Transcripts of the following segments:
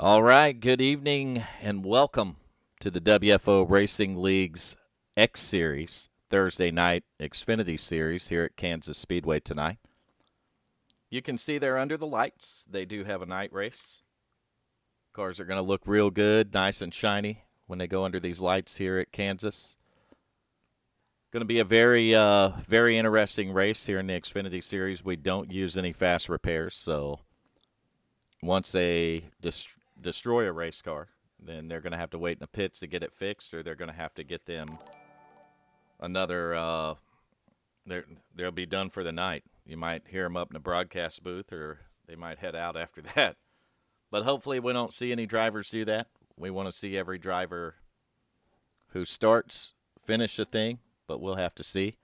All right, good evening and welcome to the WFO Racing League's X Series Thursday night Xfinity Series here at Kansas Speedway tonight. You can see they're under the lights. They do have a night race. Cars are going to look real good, nice and shiny when they go under these lights here at Kansas. Going to be a very interesting race here in the Xfinity Series. We don't use any fast repairs, so once they destroy a race car, then they're going to have to wait in the pits to get it fixed, or they're going to have to get them another they'll be done for the night. You might hear them up in the broadcast booth, or they might head out after that. But hopefully we don't see any drivers do that. We want to see every driver who starts finish the thing, but we'll have to see.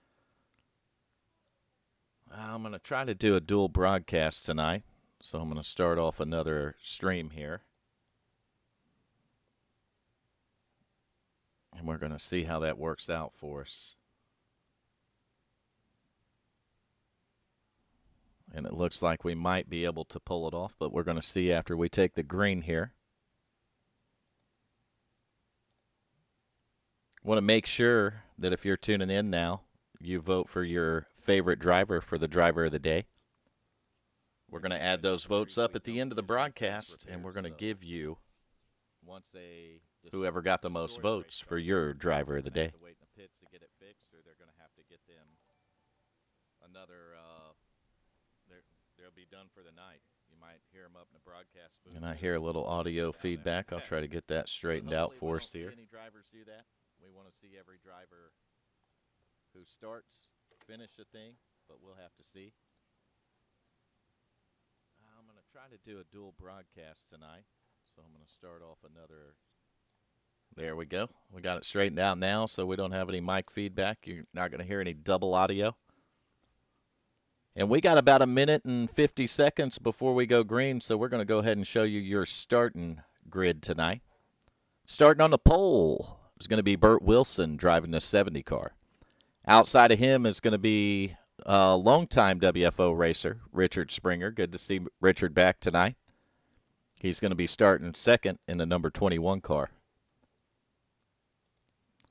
I'm going to try to do a dual broadcast tonight, so I'm going to start off another stream here. And we're going to see how that works out for us. And it looks like we might be able to pull it off, but we're going to see after we take the green here. Want to make sure that if you're tuning in now, you vote for your favorite driver for the driver of the day. We're going to add those votes up at the end of the broadcast, and we're going to give you whoever got the most votes for your driver of the day. They'll be done for the night. You might hear them up in the broadcast booth. And I hear a little audio feedback. I'll try to get that straightened out for us here. Any drivers do that. We want to see every driver who starts finish the thing, but we'll have to see. I'm going to try to do a dual broadcast tonight, so I'm going to start off another. There we go. We got it straightened out now, so we don't have any mic feedback. You're not going to hear any double audio. And we got about a minute and 50 seconds before we go green, so we're going to go ahead and show you your starting grid tonight. Starting on the pole is going to be Burt Wilson driving the 70 car. Outside of him is going to be a longtime WFO racer, Richard Springer. Good to see Richard back tonight. He's going to be starting second in the number 21 car.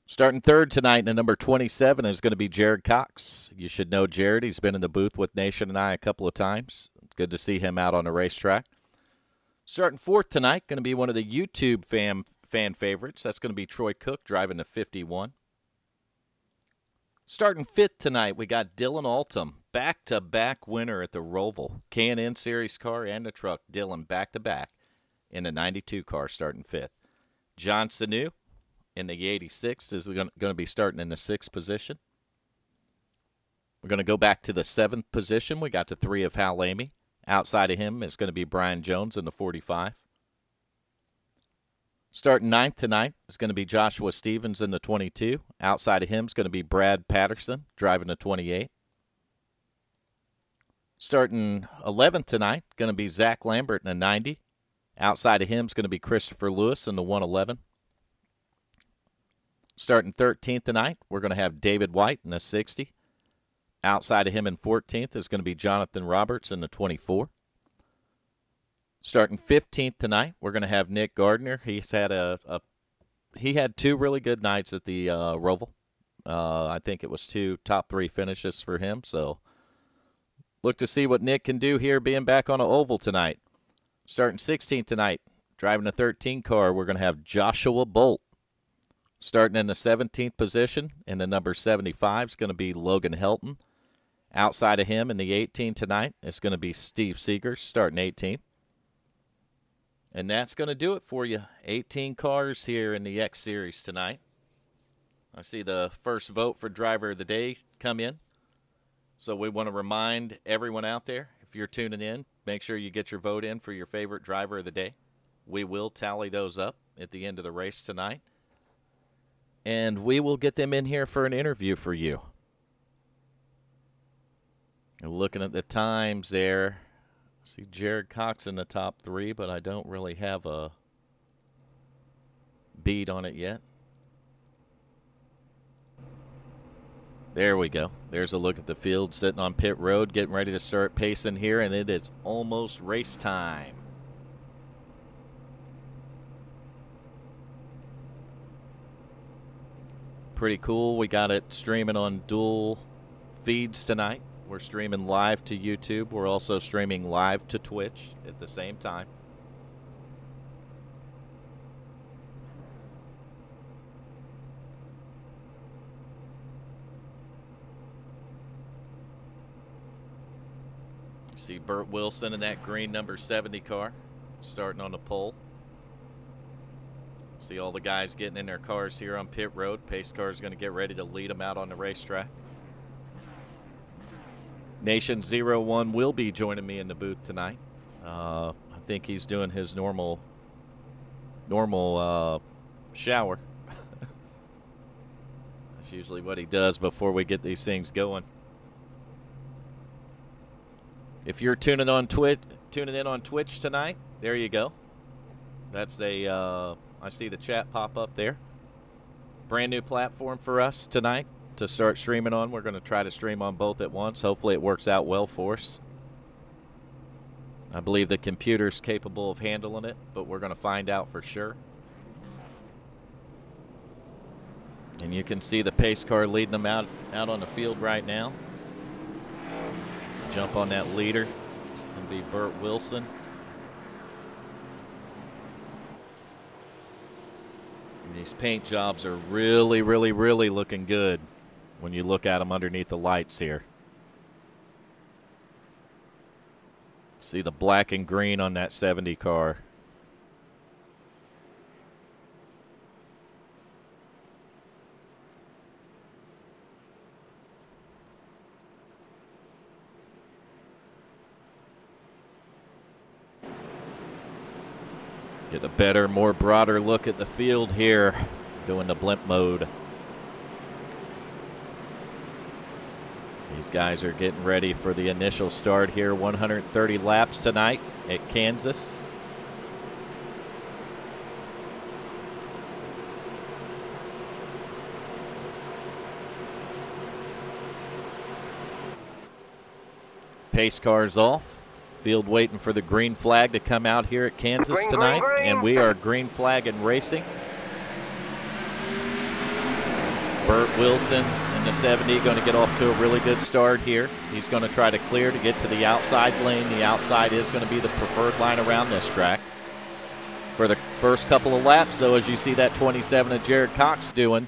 Starting third tonight in the number 27 is going to be Jared Cox. You should know Jared. He's been in the booth with Nation and I a couple of times. It's good to see him out on the racetrack. Starting fourth tonight, going to be one of the YouTube fan favorites. That's going to be Troy Cook driving the 51. Starting fifth tonight, we got Dylan Altum, back-to-back winner at the Roval. K&N Series car and the truck. Dylan back-to-back in the 92 car starting fifth. John Sanu in the 86 is going to be starting in the 6th position. We're going to go back to the 7th position. We got the 3 of Hal Lamy. Outside of him is going to be Brian Jones in the 45. Starting 9th tonight is going to be Joshua Stevens in the 22. Outside of him is going to be Brad Patterson driving the 28. Starting 11th tonight, going to be Zach Lambert in the 90. Outside of him is going to be Christopher Lewis in the 111. Starting 13th tonight, we're going to have David White in the 60. Outside of him in 14th is going to be Jonathan Roberts in the 24. Starting 15th tonight, we're going to have Nick Gardner. He's had he had 2 really good nights at the Roval. I think it was 2 top 3 finishes for him. So look to see what Nick can do here being back on an oval tonight. Starting 16th tonight, driving the 13 car, we're going to have Joshua Bolt. Starting in the 17th position in the number 75 is going to be Logan Helton. Outside of him in the 18 tonight is going to be Steve Seegers starting 18th. And that's going to do it for you. 18 cars here in the X Series tonight. I see the first vote for driver of the day come in. So we want to remind everyone out there, if you're tuning in, make sure you get your vote in for your favorite driver of the day. We will tally those up at the end of the race tonight. And we will get them in here for an interview for you. And looking at the times there, I see Jared Cox in the top 3, but I don't really have a beat on it yet. There we go. There's a look at the field sitting on pit road, getting ready to start pacing here, and it is almost race time. Pretty cool. We got it streaming on dual feeds tonight. We're streaming live to YouTube. We're also streaming live to Twitch at the same time. You see Burt Wilson in that green number 70 car starting on the pole. See all the guys getting in their cars here on pit road. Pace car is going to get ready to lead them out on the racetrack. Nation 01 will be joining me in the booth tonight. I think he's doing his normal shower. That's usually what he does before we get these things going. If you're tuning in on Twitch tonight, there you go. That's a I see the chat pop up there. Brand new platform for us tonight to start streaming on. We're going to try to stream on both at once. Hopefully it works out well for us. I believe the computer's capable of handling it, but we're going to find out for sure. And you can see the pace car leading them out on the field right now. Jump on that leader. It's going to be Burt Wilson. And these paint jobs are really, really, really looking good when you look at them underneath the lights here. See the black and green on that 70 car. Get a better, more broader look at the field here, doing the blimp mode. These guys are getting ready for the initial start here. 130 laps tonight at Kansas. Pace cars off. Field waiting for the green flag to come out here at Kansas tonight. And we are green flag and racing. Burt Wilson in the 70 going to get off to a really good start here. He's going to try to clear to get to the outside lane. The outside is going to be the preferred line around this track. For the first couple of laps, though, as you see that 27 of Jared Cox doing,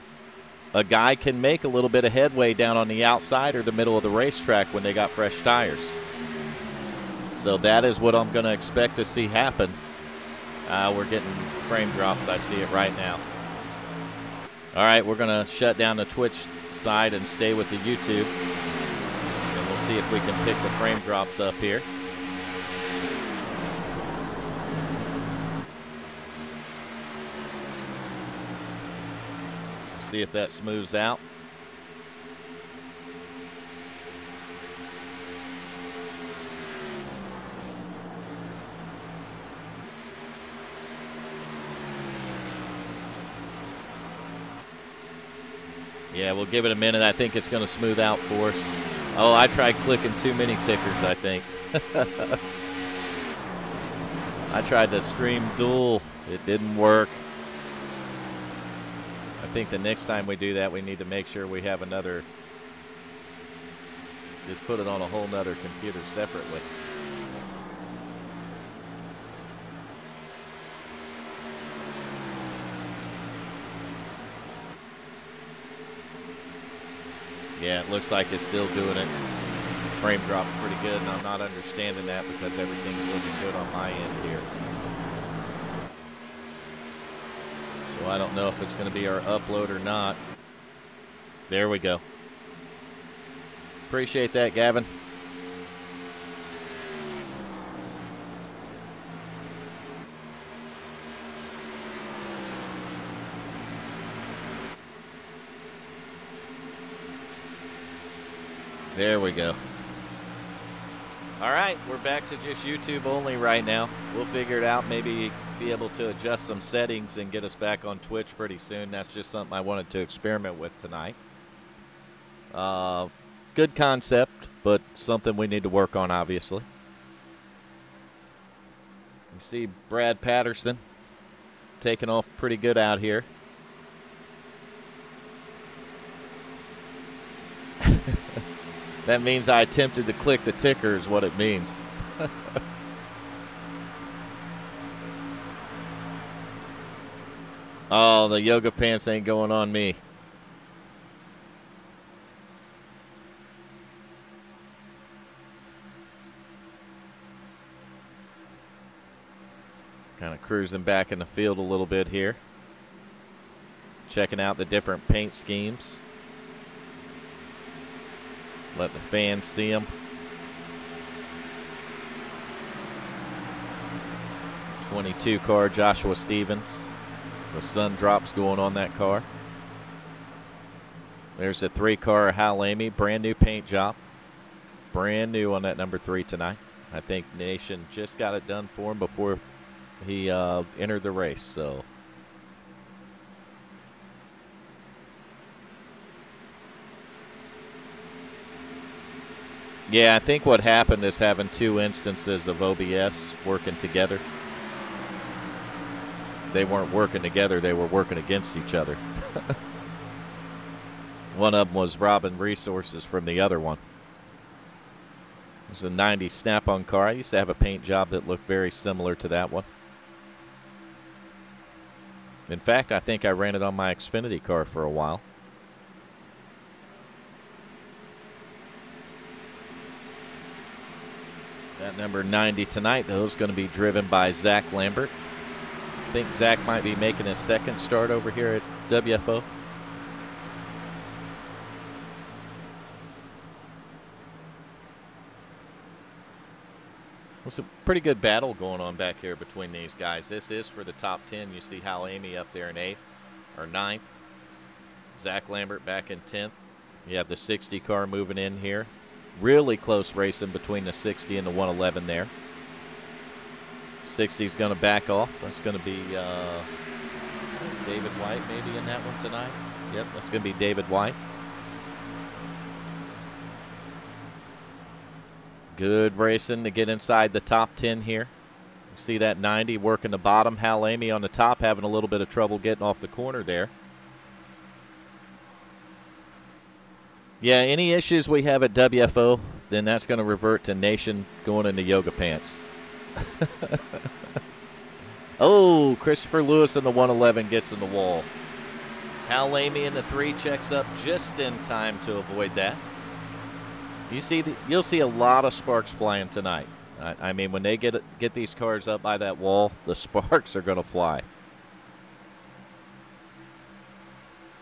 a guy can make a little bit of headway down on the outside or the middle of the racetrack when they got fresh tires. So that is what I'm going to expect to see happen. We're getting frame drops. I see it right now. All right, we're going to shut down the Twitch side and stay with the YouTube. And we'll see if we can pick the frame drops up here. See if that smooths out. Yeah, we'll give it a minute. I think it's going to smooth out for us. Oh, I tried clicking too many tickers, I think. I tried to stream dual. It didn't work. I think the next time we do that, we need to make sure we have another. Just put it on a whole nother computer separately. Yeah, it looks like it's still doing it. Frame drop's pretty good, and I'm not understanding that because everything's looking good on my end here. So I don't know if it's going to be our upload or not. There we go. Appreciate that, Gavin. There we go. All right, we're back to just YouTube only right now. We'll figure it out, maybe be able to adjust some settings and get us back on Twitch pretty soon. That's just something I wanted to experiment with tonight. Good concept, but something we need to work on, obviously. You see Brad Patterson taking off pretty good out here. That means I attempted to click the ticker is what it means. Oh, the yoga pants ain't going on me. Kind of cruising back in the field a little bit here. Checking out the different paint schemes. Let the fans see them. 22 car Joshua Stevens. The sun drops going on that car. There's the 3 car Hal Amy, brand new paint job. Brand new on that number 3 tonight. I think Nation just got it done for him before he entered the race. So yeah, I think what happened is having 2 instances of OBS working together. They weren't working together, they were working against each other. One of them was robbing resources from the other one. It was a 90 Snap-on car. I used to have a paint job that looked very similar to that one. In fact, I think I ran it on my Xfinity car for a while. That number 90 tonight, though, is going to be driven by Zach Lambert. I think Zach might be making his second start over here at WFO. It's a pretty good battle going on back here between these guys. This is for the top 10. You see Hal Amy up there in 8th or 9th. Zach Lambert back in 10th. You have the 60 car moving in here. Really close racing between the 60 and the 111 there. 60 is going to back off. That's going to be David White maybe in that one tonight. Yep, that's going to be David White. Good racing to get inside the top 10 here. You see that 90 working the bottom. Hal Amy on the top having a little bit of trouble getting off the corner there. Yeah, any issues we have at WFO, then that's going to revert to Nation going into yoga pants. Oh, Christopher Lewis in the 111 gets in the wall. Hal Amy in the 3 checks up just in time to avoid that. You'll see a lot of sparks flying tonight. I mean, when they get these cars up by that wall, the sparks are going to fly.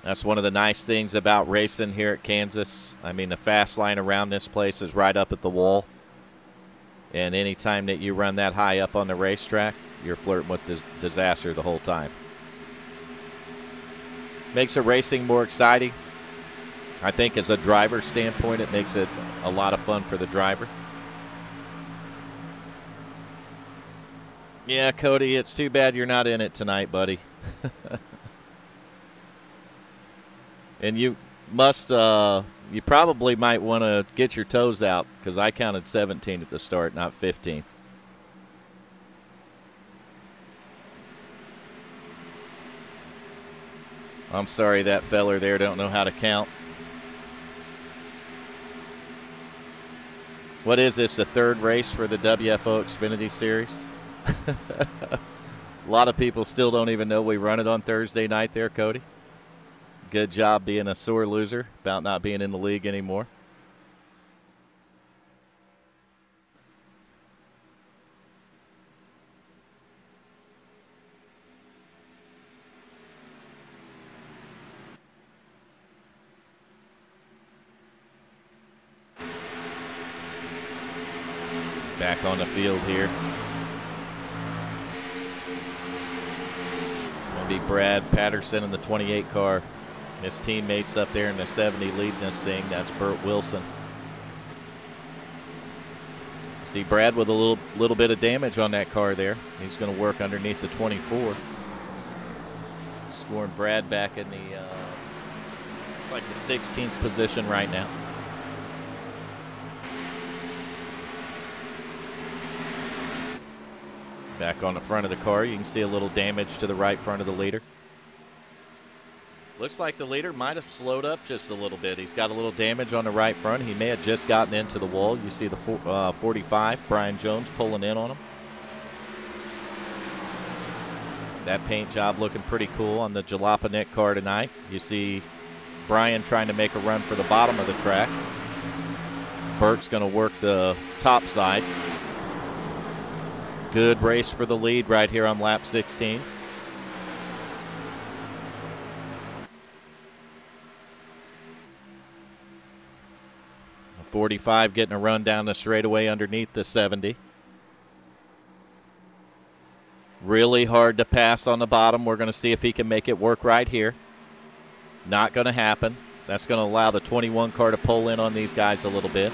That's one of the nice things about racing here at Kansas. I mean, the fast line around this place is right up at the wall. And anytime that you run that high up on the racetrack, you're flirting with this disaster the whole time. Makes the racing more exciting. I think as a driver's standpoint, it makes it a lot of fun for the driver. Yeah, Cody, it's too bad you're not in it tonight, buddy. And you must, you probably might want to get your toes out because I counted 17 at the start, not 15. I'm sorry that feller there don't know how to count. What is this, the 3rd race for the WFO Xfinity Series? A lot of people still don't even know we run it on Thursday night there, Cody. Good job being a sore loser about not being in the league anymore. Back on the field here. It's going to be Brad Patterson in the 28 car. His teammates up there in the 70 leading this thing. That's Burt Wilson. See Brad with a little bit of damage on that car there. He's going to work underneath the 24. Scoring Brad back in the it's like the 16th position right now. Back on the front of the car, you can see a little damage to the right front of the leader. Looks like the leader might have slowed up just a little bit. He's got a little damage on the right front. He may have just gotten into the wall. You see the 45, Brian Jones, pulling in on him. That paint job looking pretty cool on the Jalapa Nick car tonight. You see Brian trying to make a run for the bottom of the track. Bert's going to work the top side. Good race for the lead right here on lap 16. 45 getting a run down the straightaway underneath the 70. Really hard to pass on the bottom. We're going to see if he can make it work right here. Not going to happen. That's going to allow the 21 car to pull in on these guys a little bit.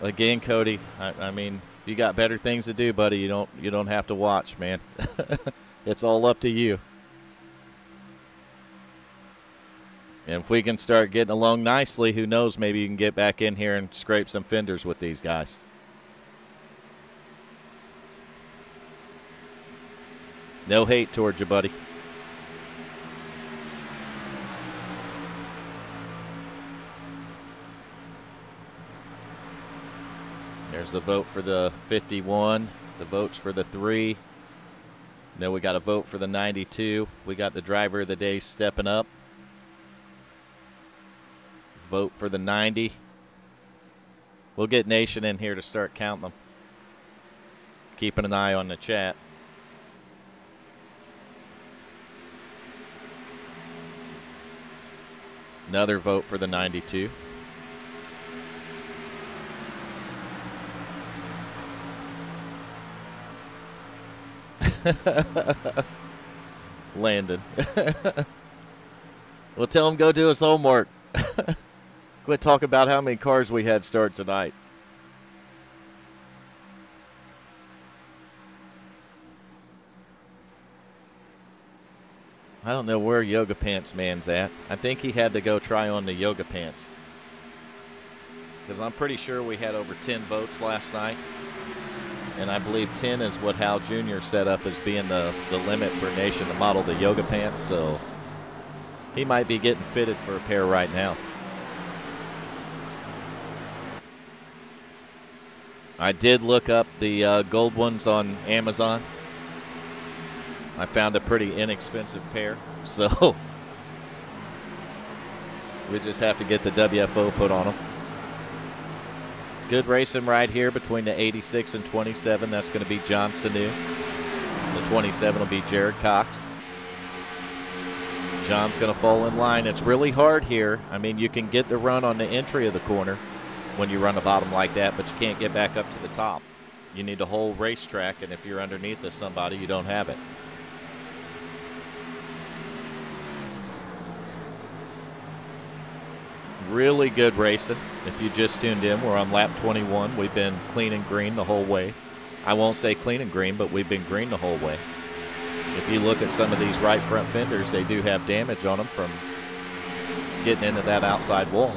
Again, Cody, I mean, if you got better things to do, buddy, you don't have to watch, man. It's all up to you. And if we can start getting along nicely, who knows, maybe you can get back in here and scrape some fenders with these guys. No hate towards you, buddy. There's the vote for the 51, the votes for the 3. Then we got a vote for the 92. We got the driver of the day stepping up. Vote for the 90. We'll get Nation in here to start counting them. Keeping an eye on the chat. Another vote for the 92. Landon. We'll tell him go do his homework. Quit talking about how many cars we had start tonight. I don't know where Yoga Pants Man's at. I think he had to go try on the yoga pants. Because I'm pretty sure we had over 10 votes last night. And I believe 10 is what Hal Jr. set up as being the limit for Nation to model the yoga pants. So he might be getting fitted for a pair right now. I did look up the gold ones on Amazon. I found a pretty inexpensive pair. So we just have to get the WFO put on them. Good racing right here between the 86 and 27. That's going to be John Stanu. The 27 will be Jared Cox. John's going to fall in line. It's really hard here. I mean, you can get the run on the entry of the corner when you run the bottom like that, but you can't get back up to the top. You need a whole racetrack, and if you're underneath of somebody, you don't have it. Really good racing. If you just tuned in, we're on lap 21. We've been clean and green the whole way. I won't say clean and green, but we've been green the whole way. If you look at some of these right front fenders, they do have damage on them from getting into that outside wall.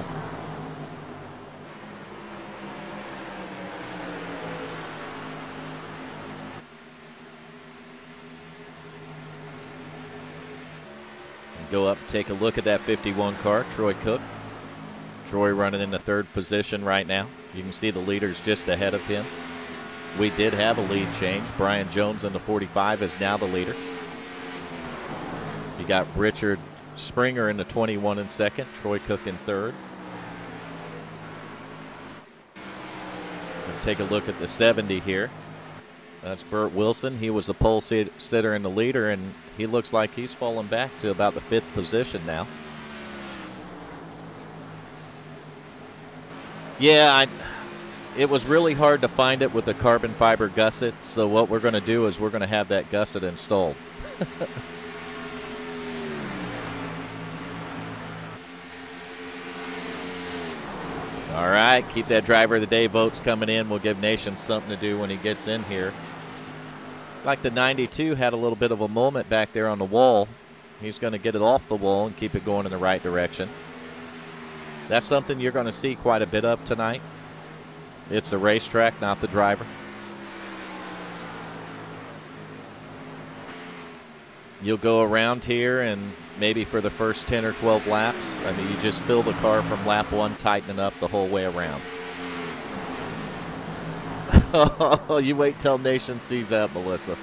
And go up and take a look at that 51 car, Troy Cook. Troy running in the third position right now. You can see the leader's just ahead of him. We did have a lead change. Brian Jones in the 45 is now the leader. You got Richard Springer in the 21 in second. Troy Cook in third. We'll take a look at the 70 here. That's Burt Wilson. He was the pole sitter and the leader, and he looks like he's fallen back to about the 5th position now. Yeah, it was really hard to find it with a carbon fiber gusset, so what we're going to do is we're going to have that gusset installed. All right, keep that driver of the day votes coming in. We'll give Nation something to do when he gets in here. Like the 92 had a little bit of a moment back there on the wall. He's going to get it off the wall and keep it going in the right direction. That's something you're going to see quite a bit of tonight. It's the racetrack, not the driver. You'll go around here and maybe for the first 10 or 12 laps, I mean, you just fill the car from lap 1, tightening up the whole way around. Oh, you wait till Nation sees that, Melissa.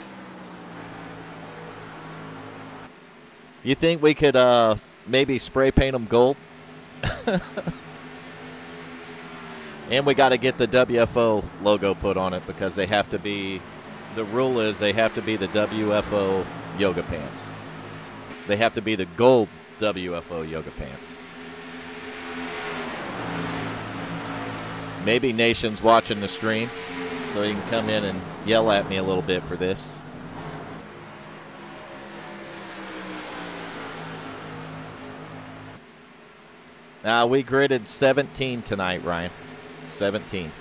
You think we could maybe spray paint them gold? And we got to get the WFO logo put on it because they have to be, the rule is they have to be the WFO yoga pants. They have to be the gold WFO yoga pants. Maybe Nation's watching the stream, so he can come in and yell at me a little bit for this. We gridded 17 tonight, Ryan. 17.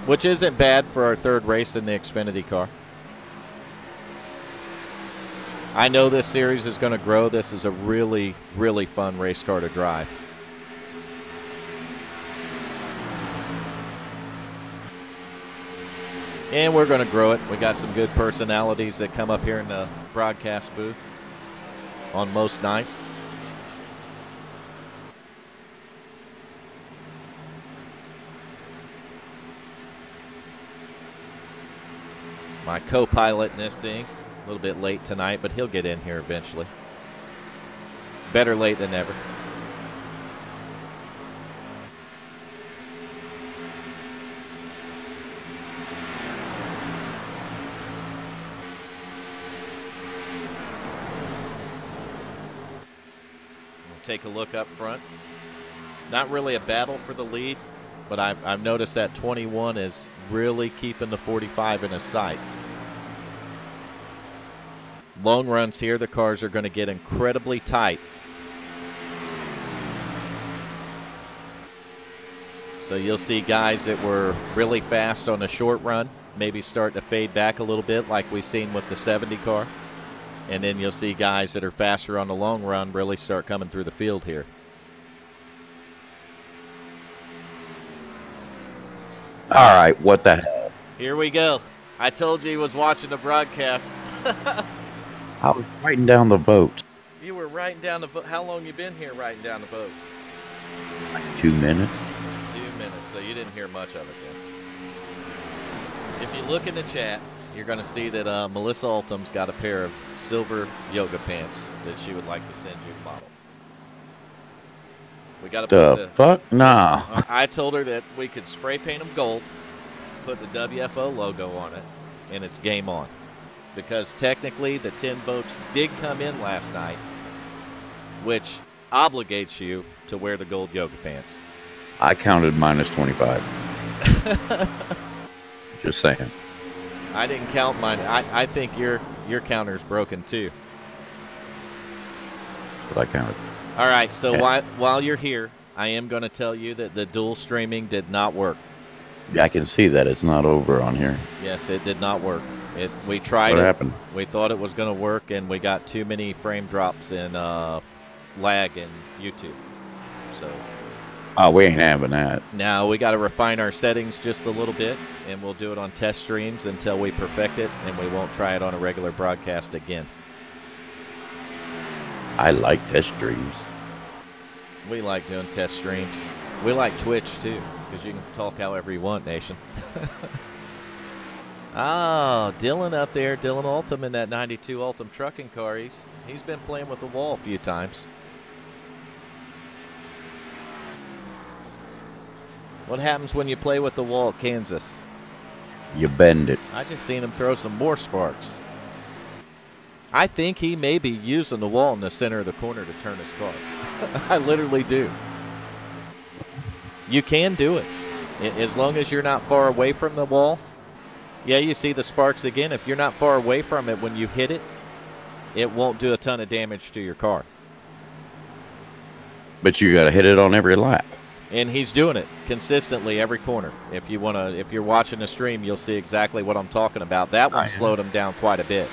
Which isn't bad for our third race in the Xfinity car. I know this series is going to grow. This is a really, really fun race car to drive. And we're going to grow it. We got some good personalities that come up here in the broadcast booth on most nights. My co-pilot in this thing, a little bit late tonight, but he'll get in here eventually. Better late than never. Take a look up front. Not really a battle for the lead, but I've noticed that 21 is really keeping the 45 in his sights. Long runs here, the cars are going to get incredibly tight. So you'll see guys that were really fast on a short run, maybe start to fade back a little bit like we've seen with the 70 car. And then you'll see guys that are faster on the long run really start coming through the field here. All right, what the hell? Here we go. I told you he was watching the broadcast. I was writing down the votes. You were writing down the vote. How long you been here writing down the votes? Like 2 minutes. 2 minutes, so you didn't hear much of it then. If you look in the chat, you're going to see that Melissa Altum's got a pair of silver yoga pants that she would like to send you to model. We got to put the fuck? Nah. I told her that we could spray paint them gold, put the WFO logo on it, and it's game on. Because technically the 10 votes did come in last night, which obligates you to wear the gold yoga pants. I counted minus 25. Just saying. I didn't count mine. I think your counter's broken too. That's what I counted. All right, so yeah. while you're here, I am going to tell you that the dual streaming did not work. Yeah, I can see that it's not over on here. Yes, it did not work. We tried what it. Happened? We thought it was going to work, and we got too many frame drops and lag in YouTube. So. Oh, we ain't having that. Now we got to refine our settings just a little bit, and we'll do it on test streams until we perfect it, and we won't try it on a regular broadcast again. I like test streams. We like doing test streams. We like Twitch, too, because you can talk however you want, Nation. Oh, Dylan up there, Dylan Altum in that 92 Altum trucking car. He's been playing with the wall a few times. What happens when you play with the wall at Kansas? You bend it. I just seen him throw some more sparks. I think he may be using the wall in the center of the corner to turn his car. I literally do. You can do it. As long as you're not far away from the wall. Yeah, you see the sparks again. If you're not far away from it when you hit it, it won't do a ton of damage to your car. But you got to hit it on every lap. And he's doing it consistently every corner. If you're watching the stream, you'll see exactly what I'm talking about. That one slowed him down quite a bit.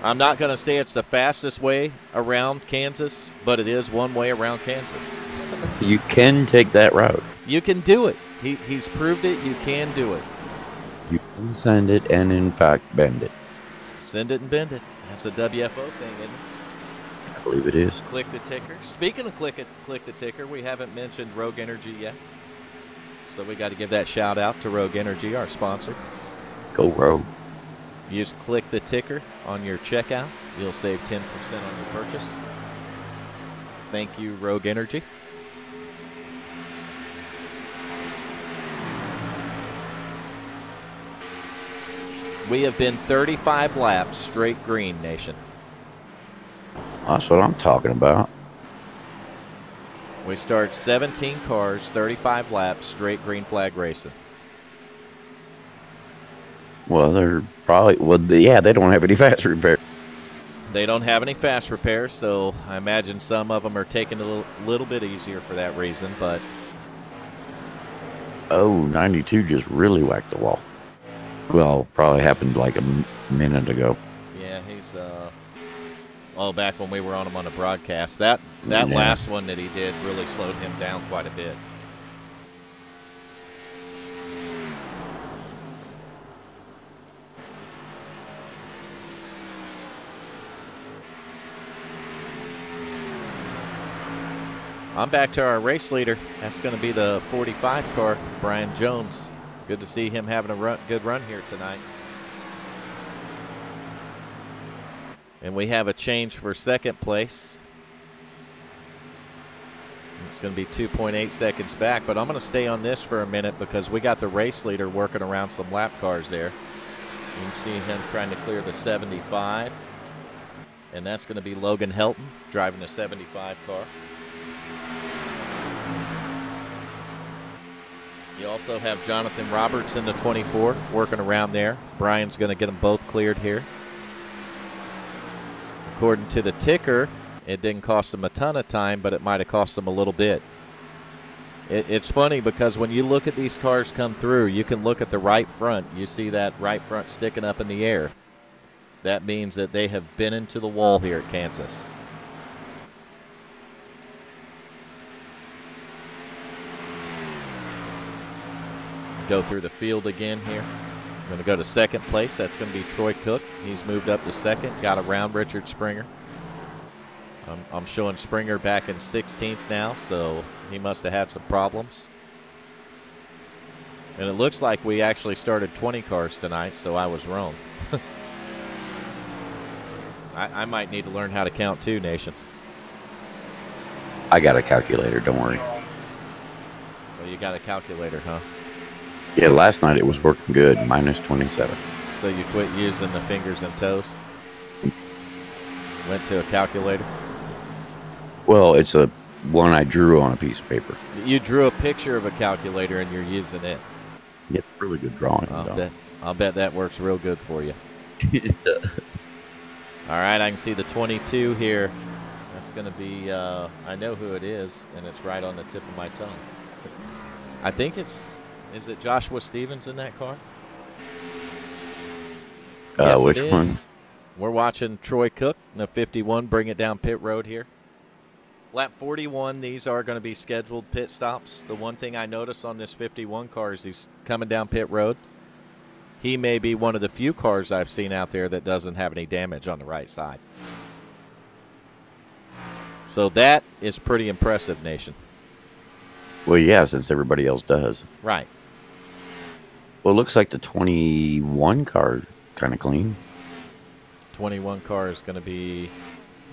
I'm not going to say it's the fastest way around Kansas, but it is one way around Kansas. You can take that route. You can do it. He's proved it. You can do it. You Send it and, in fact, bend it. Send it and bend it. That's a WFO thing, isn't it? I believe it is. Click the ticker. Speaking of click the ticker, we haven't mentioned Rogue Energy yet. So we got to give that shout out to Rogue Energy, our sponsor. Go Rogue. Use click the ticker on your checkout. You'll save 10% on your purchase. Thank you, Rogue Energy. We have been 35 laps straight green, Nation. That's what I'm talking about. We start 17 cars, 35 laps, straight green flag racing. Well, they're probably, yeah, they don't have any fast repair. They don't have any fast repairs, so I imagine some of them are taking it a little bit easier for that reason, but... Oh, 92 just really whacked the wall. Well, probably happened like a minute ago. Yeah, he's, back when we were on him on the broadcast. That Yeah. last one that he did really slowed him down quite a bit. I'm back to our race leader. That's going to be the 45 car, Brian Jones. Good to see him having a good run here tonight. And we have a change for second place. It's going to be 2.8 seconds back, but I'm going to stay on this for a minute because we got the race leader working around some lap cars there. You can see him trying to clear the 75. And that's going to be Logan Helton driving the 75 car. You also have Jonathan Roberts in the 24 working around there. Brian's going to get them both cleared here. According to the ticker, it didn't cost him a ton of time, but it might have cost him a little bit. It's funny because when you look at these cars come through, you can look at the right front. You see that right front sticking up in the air. That means that they have been into the wall here at Kansas. Go through the field again here. I'm going to go to second place. That's going to be Troy Cook. He's moved up to second. Got around Richard Springer. I'm showing Springer back in 16th now, so he must have had some problems. And it looks like we actually started 20 cars tonight, so I was wrong. I might need to learn how to count too, Nation. I got a calculator, don't worry. Well, you got a calculator, huh? Yeah, last night it was working good, minus 27. So you quit using the fingers and toes? Went to a calculator? Well, it's a one I drew on a piece of paper. You drew a picture of a calculator and you're using it. Yeah, it's a really good drawing. I'll bet that works real good for you. All right, I can see the 22 here. That's going to be, I know who it is, and it's right on the tip of my tongue. I think is it Joshua Stevens in that car? Yes, which one? We're watching Troy Cook in the 51 bring it down pit road here. Lap 41, these are going to be scheduled pit stops. The one thing I notice on this 51 car is he's coming down pit road. He may be one of the few cars I've seen out there that doesn't have any damage on the right side. So that is pretty impressive, Nation. Well, yeah, since everybody else does. Right. Well, it looks like the 21 car kind of clean. 21 car is going to be,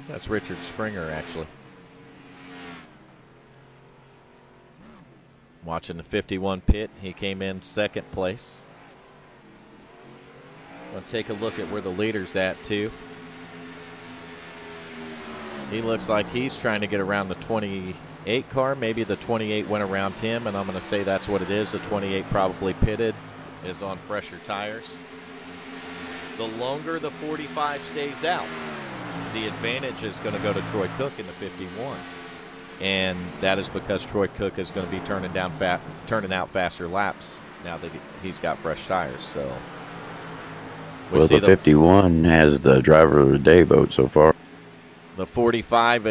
that's Richard Springer, actually. Watching the 51 pit, he came in second place. Going to take a look at where the leader's at, too. He looks like he's trying to get around the 28 car. Maybe the 28 went around him, and I'm going to say that's what it is. The 28 probably pitted, is on fresher tires. The longer the 45 stays out, the advantage is going to go to Troy Cook in the 51. And that is because Troy Cook is going to be turning out faster laps now that he's got fresh tires. So well, the 51 has the driver of the day vote so far. The 45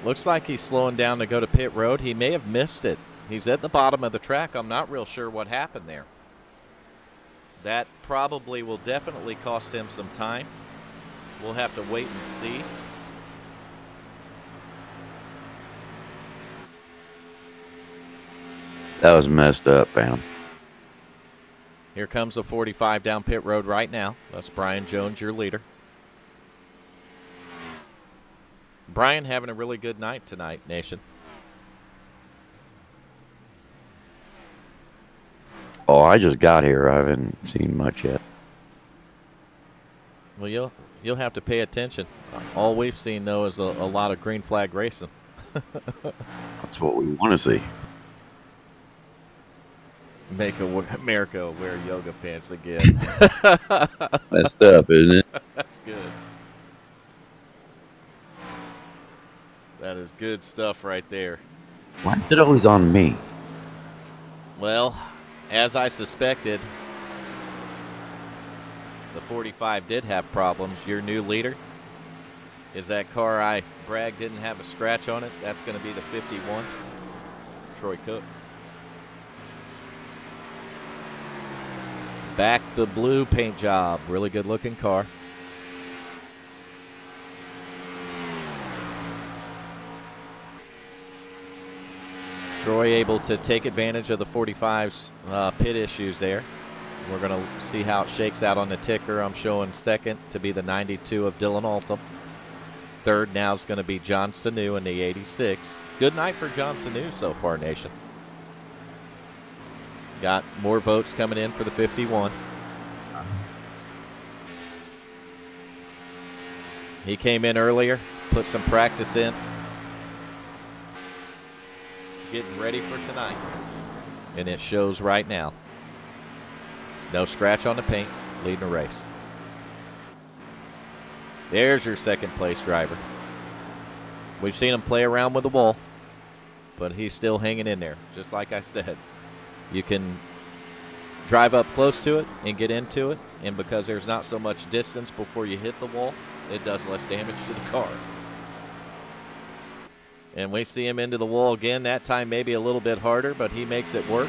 looks like he's slowing down to go to pit road. He may have missed it. He's at the bottom of the track. I'm not real sure what happened there. That probably will definitely cost him some time. We'll have to wait and see. That was messed up, man. Here comes the 45 down pit road right now. That's Brian Jones, your leader. Brian having a really good night tonight, Nation. Oh, I just got here. I haven't seen much yet. Well, you'll have to pay attention. All we've seen, though, is a lot of green flag racing. That's what we want to see. Make America wear yoga pants again. Messed up, isn't it? That's good. That is good stuff right there. Why is it always on me? Well, as I suspected, the 45 did have problems. Your new leader is that car I bragged didn't have a scratch on it. That's going to be the 51, Troy Cook. Back the blue paint job. Really good looking car. Troy able to take advantage of the 45's pit issues there. We're going to see how it shakes out on the ticker. I'm showing second to be the 92 of Dylan Altum. Third now is going to be John Sanu in the 86. Good night for John Sanu so far, Nation. Got more votes coming in for the 51. He came in earlier, put some practice in. Getting ready for tonight. And it shows right now. No scratch on the paint, leading the race. There's your second place driver. We've seen him play around with the wall, but he's still hanging in there, just like I said. You can drive up close to it and get into it, and because there's not so much distance before you hit the wall, it does less damage to the car. And we see him into the wall again, that time maybe a little bit harder, but he makes it work.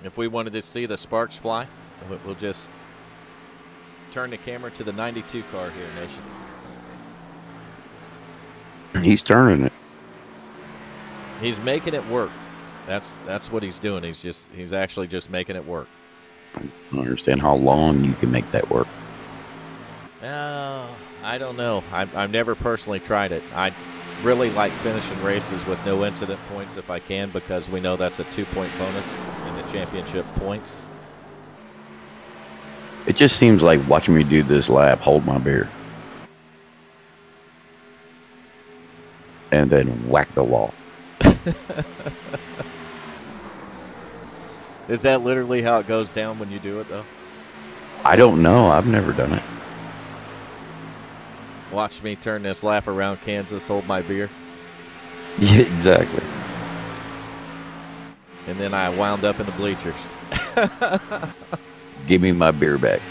If we wanted to see the sparks fly, we'll just turn the camera to the 92 car here, Nation. He's turning it. He's making it work. That's what he's doing. He's actually just making it work. I don't understand how long you can make that work. I don't know. I've never personally tried it. I really like finishing races with no incident points if I can, because we know that's a 2-point bonus in the championship points. It just seems like watching me do this lap, hold my beer, and then whack the wall. Is that literally how it goes down when you do it, though? I don't know. I've never done it. Watch me turn this lap around Kansas, hold my beer. Yeah, exactly. And then I wound up in the bleachers. Give me my beer back.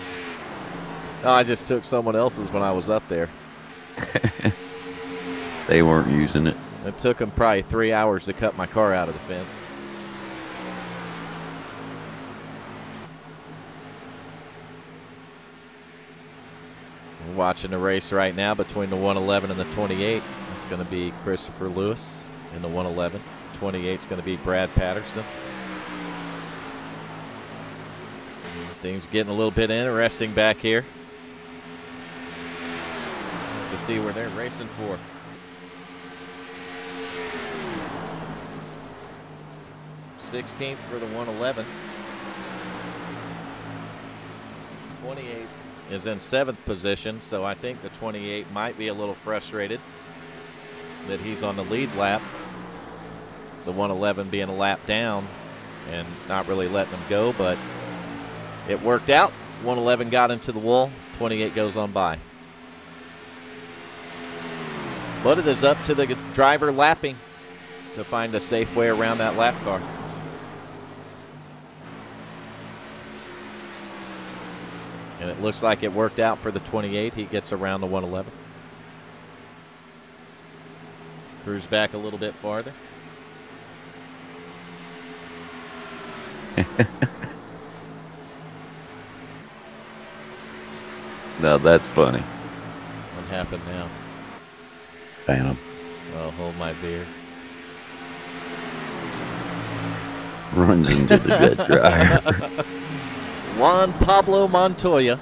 No, I just took someone else's when I was up there. They weren't using it. It took them probably 3 hours to cut my car out of the fence. We're watching the race right now between the 111 and the 28. It's going to be Christopher Lewis in the 111. 28 is going to be Brad Patterson. Things getting a little bit interesting back here to see where they're racing for. '16th for the 111. 28 is in 7th position, so I think the 28 might be a little frustrated that he's on the lead lap. The 111 being a lap down and not really letting him go, but it worked out. 111 got into the wall. 28 goes on by. But it is up to the driver lapping to find a safe way around that lap car. And it looks like it worked out for the 28. He gets around the 111. Cruise back a little bit farther. Now that's funny. What happened now? Phantom. Well, hold my beer. Runs into the jet dryer. Juan Pablo Montoya.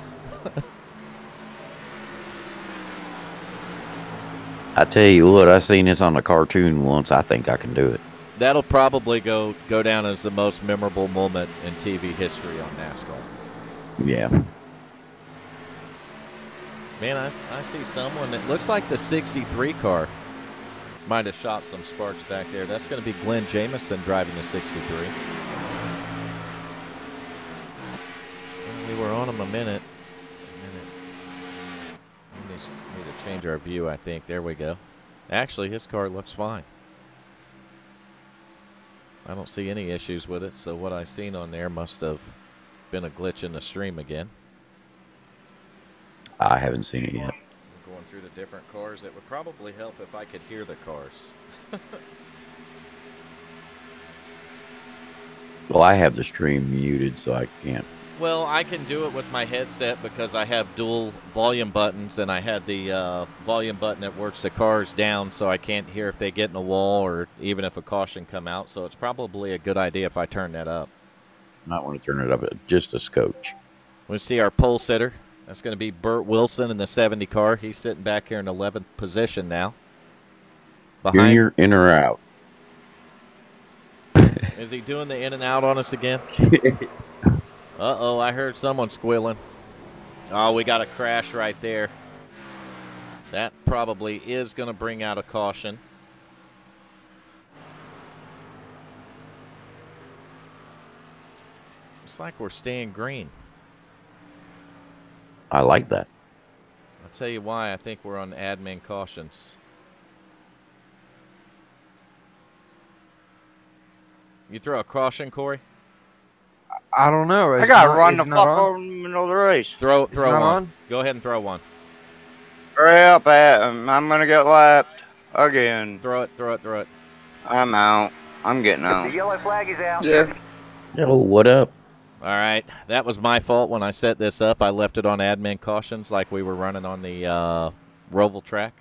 I tell you what, I seen this on a cartoon once. I think I can do it. That'll probably go down as the most memorable moment in TV history on NASCAR. Yeah. Man, I see someone that looks like the 63 car might have shot some sparks back there. That's going to be Glenn Jamieson driving the 63. We were on him a minute. We need to change our view, I think. There we go. Actually, his car looks fine. I don't see any issues with it, so what I seen on there must have been a glitch in the stream again. I haven't seen it yet. We're going through the different cars. It would probably help if I could hear the cars. Well, I have the stream muted, so I can't. Well, I can do it with my headset because I have dual volume buttons, and I had the volume button that works the cars down, so I can't hear if they get in a wall or even if a caution come out. So it's probably a good idea if I turn that up. Might want to turn it up just a scotch. We see our pole sitter. That's going to be Burt Wilson in the 70 car. He's sitting back here in 11th position now. Behind, Junior, in or out? is he doing the in and out on us again? Uh-oh, I heard someone squealing. Oh, we got a crash right there. That probably is going to bring out a caution. Looks like we're staying green. I like that. I'll tell you why. I think we're on admin cautions. You throw a caution, Corey? I don't know. I got to run the fuck over in the middle of the race. Throw one. On? Go ahead and throw one. Hurry up, Adam. I'm going to get lapped again. Throw it. I'm out. I'm getting out. The yellow flag is out. Yeah. Yo, what up? All right. That was my fault when I set this up. I left it on admin cautions like we were running on the Roval track,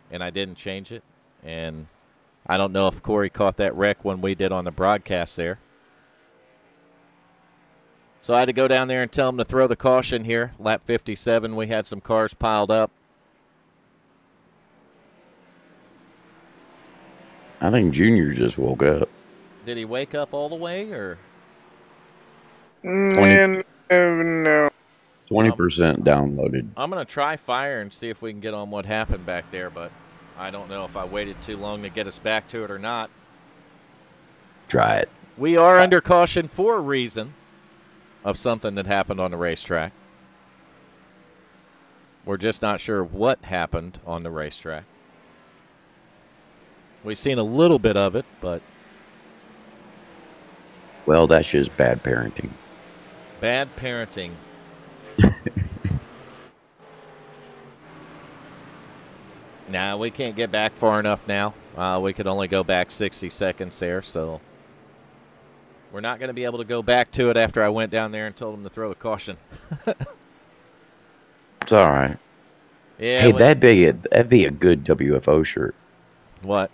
and I didn't change it. And I don't know if Corey caught that wreck when we did on the broadcast there. So I had to go down there and tell him to throw the caution here. Lap 57, we had some cars piled up. I think Junior just woke up. Did he wake up all the way, or? No. 20% downloaded. I'm going to try fire and see if we can get on what happened back there, but I don't know if I waited too long to get us back to it or not. Try it. We are under caution for a reason of something that happened on the racetrack. We're just not sure what happened on the racetrack. We've seen a little bit of it, but... Well, that's just bad parenting. Bad parenting. Nah, we can't get back far enough now. We could only go back 60 seconds there, so... We're not going to be able to go back to it after I went down there and told him to throw the caution. It's all right. Yeah. Hey, that'd be a good WFO shirt. What?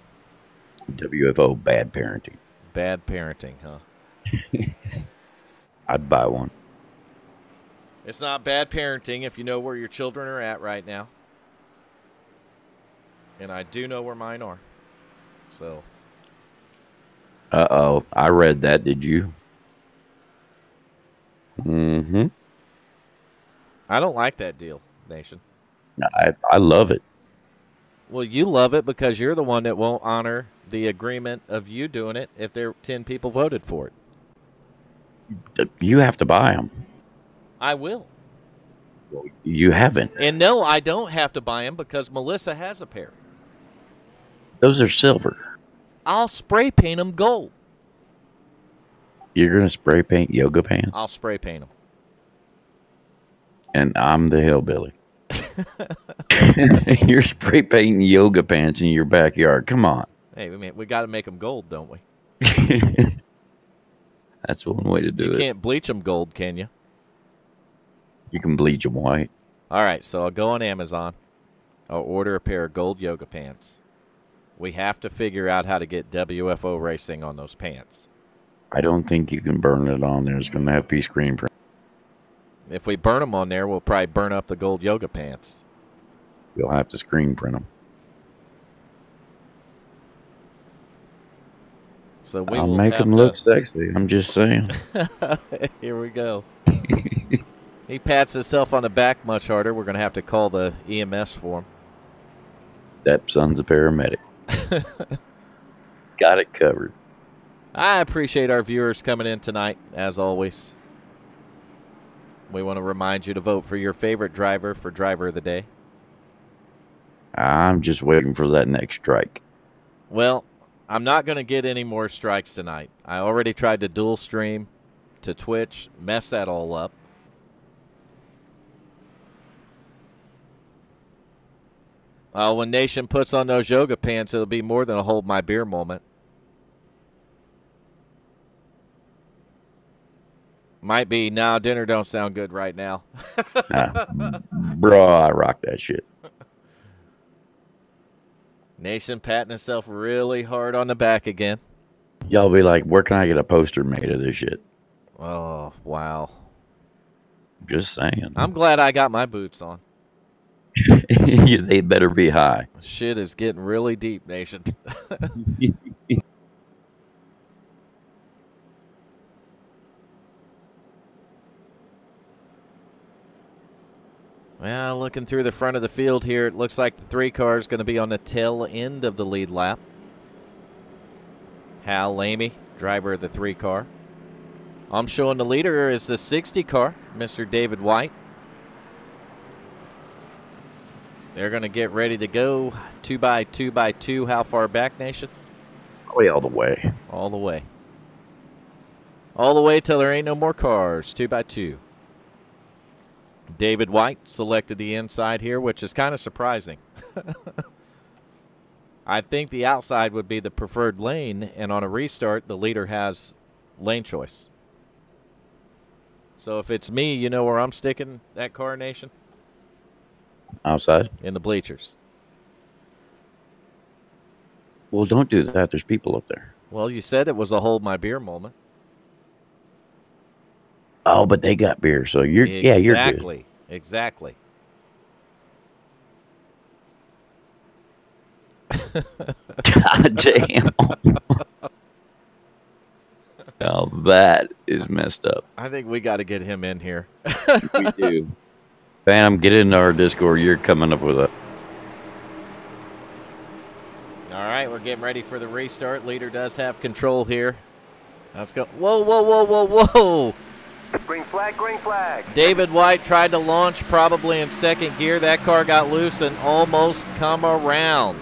WFO bad parenting. Bad parenting, huh? I'd buy one. It's not bad parenting if you know where your children are at right now. And I do know where mine are. So. Uh-oh. I read that. Did you? Mm-hmm. I don't like that deal, Nation. I love it. Well, you love it because you're the one that won't honor the agreement of you doing it if there 10 people voted for it. You have to buy them. I will. You haven't. And no, I don't have to buy them because Melissa has a pair. Those are silver. I'll spray paint them gold. You're going to spray paint yoga pants? I'll spray paint them. and I'm the hillbilly. You're spray painting yoga pants in your backyard. Come on. Hey, we got to make them gold, don't we? That's one way to do You it. can't bleach them gold, can you? You can bleach them white. All right, so I'll go on Amazon. I'll order a pair of gold yoga pants. We have to figure out how to get WFO racing on those pants. I don't think you can burn it on there. It's going to have to be screen print. If we burn them on there, we'll probably burn up the gold yoga pants. You'll have to screen print them. So we I'll will make have them to... look sexy. I'm just saying. Here we go. He pats himself on the back much harder. We're going to have to call the EMS for him. That son's a paramedic. Got it covered. I appreciate our viewers coming in tonight, as always. We want to remind you to vote for your favorite driver for Driver of the Day. I'm just waiting for that next strike. Well, I'm not going to get any more strikes tonight. I already tried to dual stream to Twitch, mess that all up. When Nation puts on those yoga pants, it'll be more than a hold my beer moment. Might be, now dinner don't sound good right now. Bro, I rock that shit. Nation patting himself really hard on the back again. Y'all be like, where can I get a poster made of this shit? Oh, wow. Just saying. I'm glad I got my boots on. They better be high. Shit is getting really deep, Nation. Well, looking through the front of the field here, it looks like the 3 car is going to be on the tail end of the lead lap. Hal Lamy, driver of the 3 car. I'm showing the leader is the 60 car, Mr. David White. They're going to get ready to go 2x2x2. How far back, Nation? Probably all the way. All the way. All the way till there ain't no more cars. 2x2. David White selected the inside here, which is kind of surprising. I think the outside would be the preferred lane, and on a restart, the leader has lane choice. So if it's me, you know where I'm sticking that car, Nation? Outside? In the bleachers. Well, don't do that. There's people up there. Well, you said it was a hold my beer moment. Oh, but they got beer, so you're Exactly. yeah, you're good. Exactly. God damn. Oh, that is messed up. I think we got to get him in here. We do. Phantom, get into our Discord. You're coming up with a... All right, we're getting ready for the restart. Leader does have control here. Let's go. Whoa, whoa, whoa, whoa, whoa. Green flag, green flag. David White tried to launch probably in second gear. That car got loose and almost come around.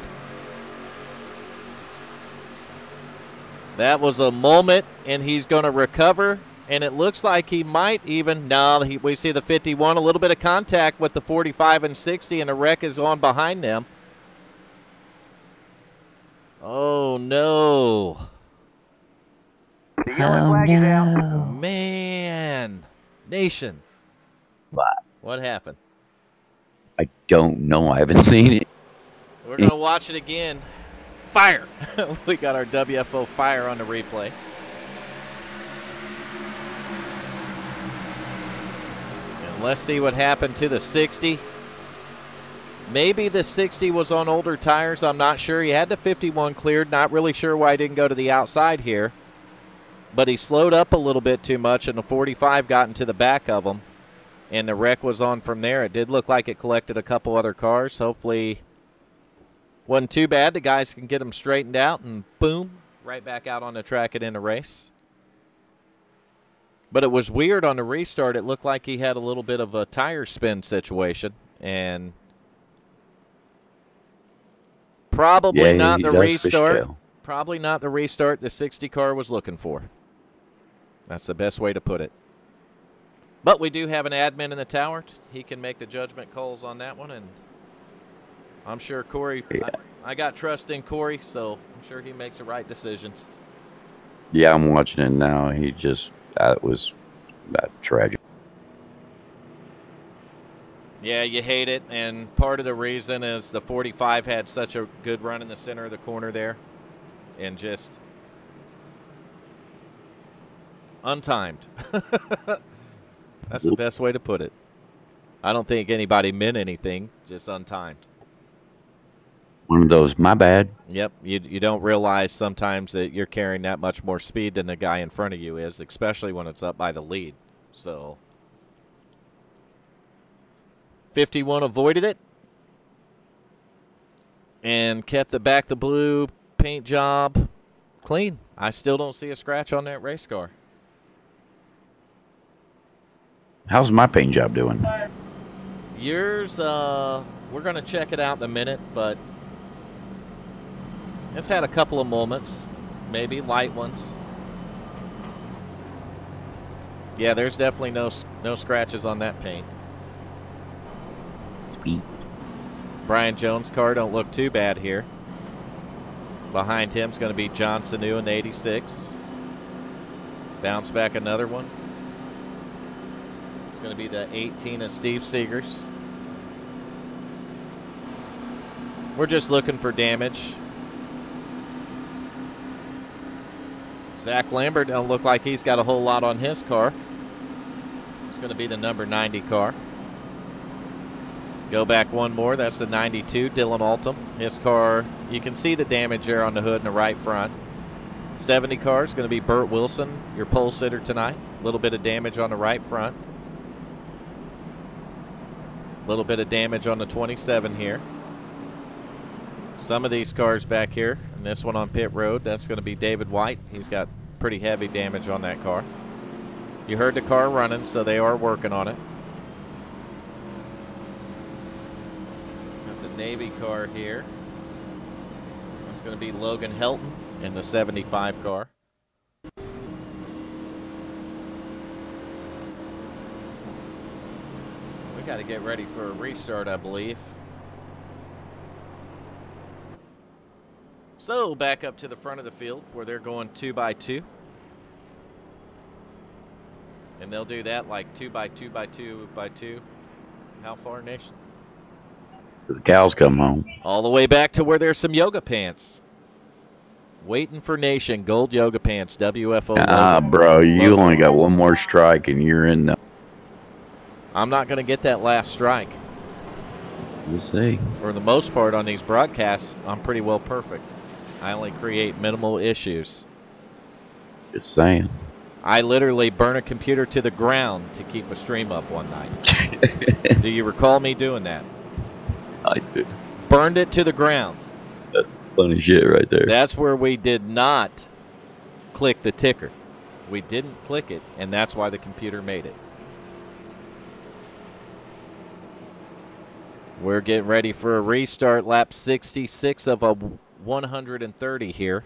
That was a moment, and he's going to recover. And it looks like he might even, we see the 51, a little bit of contact with the 45 and 60, and the wreck is on behind them. Oh, no. The yellow flag is out. Man. Nation. What happened? I don't know. I haven't seen it. We're going to watch it again. Fire. We got our WFO fire on the replay. And let's see what happened to the 60. Maybe the 60 was on older tires. I'm not sure. He had the 51 cleared. Not really sure why he didn't go to the outside here. But he slowed up a little bit too much, and the 45 got into the back of him. And the wreck was on from there. It did look like it collected a couple other cars. Hopefully wasn't too bad. The guys can get them straightened out, and boom, right back out on the track and in the race. But it was weird on the restart. It looked like he had a little bit of a tire spin situation, and probably not the restart. Probably not the restart the 60 car was looking for. That's the best way to put it. But we do have an admin in the tower. He can make the judgment calls on that one, and I'm sure Corey, Yeah. I got trust in Corey, so I'm sure he makes the right decisions. Yeah, I'm watching it now. He just, that was tragic. Yeah, you hate it, and part of the reason is the 45 had such a good run in the center of the corner there, and just untimed. That's the best way to put it. I don't think anybody meant anything, just untimed. One of those, my bad. Yep, you don't realize sometimes that you're carrying that much more speed than the guy in front of you is, especially when it's up by the lead. So 51 avoided it and kept the back the blue paint job clean. I still don't see a scratch on that race car. How's my paint job doing? Yours, we're going to check it out in a minute, but it's had a couple of moments, maybe light ones. Yeah, there's definitely no scratches on that paint. Sweet. Brian Jones' car don't look too bad here. Behind him is going to be John Sanu in the 86. Bounce back another one. It's going to be the 18 of Steve Seegers. We're just looking for damage. Zach Lambert don't look like he's got a whole lot on his car. It's going to be the number 90 car. Go back one more. That's the 92, Dylan Altum. His car, you can see the damage there on the hood in the right front. 70 car is going to be Burt Wilson, your pole sitter tonight. A little bit of damage on the right front. A little bit of damage on the 27 here. Some of these cars back here, and this one on pit road, that's going to be David White. He's got pretty heavy damage on that car. You heard the car running, so they are working on it. Got the Navy car here. That's going to be Logan Helton in the 75 car. We got to get ready for a restart, I believe. So back up to the front of the field where they're going 2 by 2. And they'll do that like 2 by 2 by 2 by 2. How far, Nation? The cows come home. All the way back to where there's some yoga pants. Waiting for Nation, gold yoga pants, WFO. Bro, you only got one more strike and you're in the... I'm not going to get that last strike. We'll see. For the most part on these broadcasts, I'm pretty well perfect. I only create minimal issues. Just saying. I literally burn a computer to the ground to keep a stream up one night. Do you recall me doing that? I do. Burned it to the ground. That's funny shit right there. That's where we did not click the ticker. We didn't click it, and that's why the computer made it. We're getting ready for a restart. Lap 66 of a 130 here.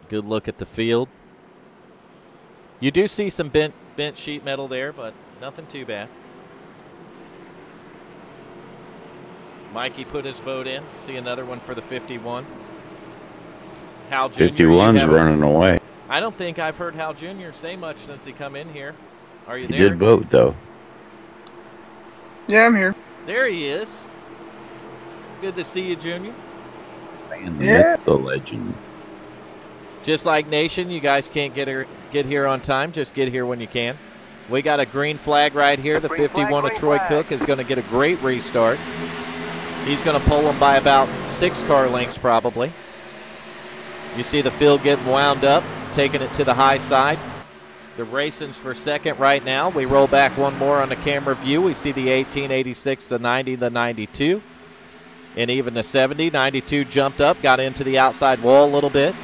Good look at the field. You do see some bent sheet metal there, but nothing too bad. Mikey put his vote in. See another one for the 51. Hal Jr. 51's running away. I don't think I've heard Hal Jr. say much since he come in here. Are you He there? did vote, though. Yeah, I'm here. There he is. Good to see you, Junior. Man, Yeah. the legend. Just like Nation, you guys can't get here on time. Just get here when you can. We got a green flag right here. The 51 of Troy Cook is going to get a great restart. He's going to pull him by about 6 car lengths probably. You see the field getting wound up, taking it to the high side. The racing's for second right now. We roll back one more on the camera view. We see the 18, 86, the 90, the 92, and even the 70. 92 jumped up, got into the outside wall a little bit.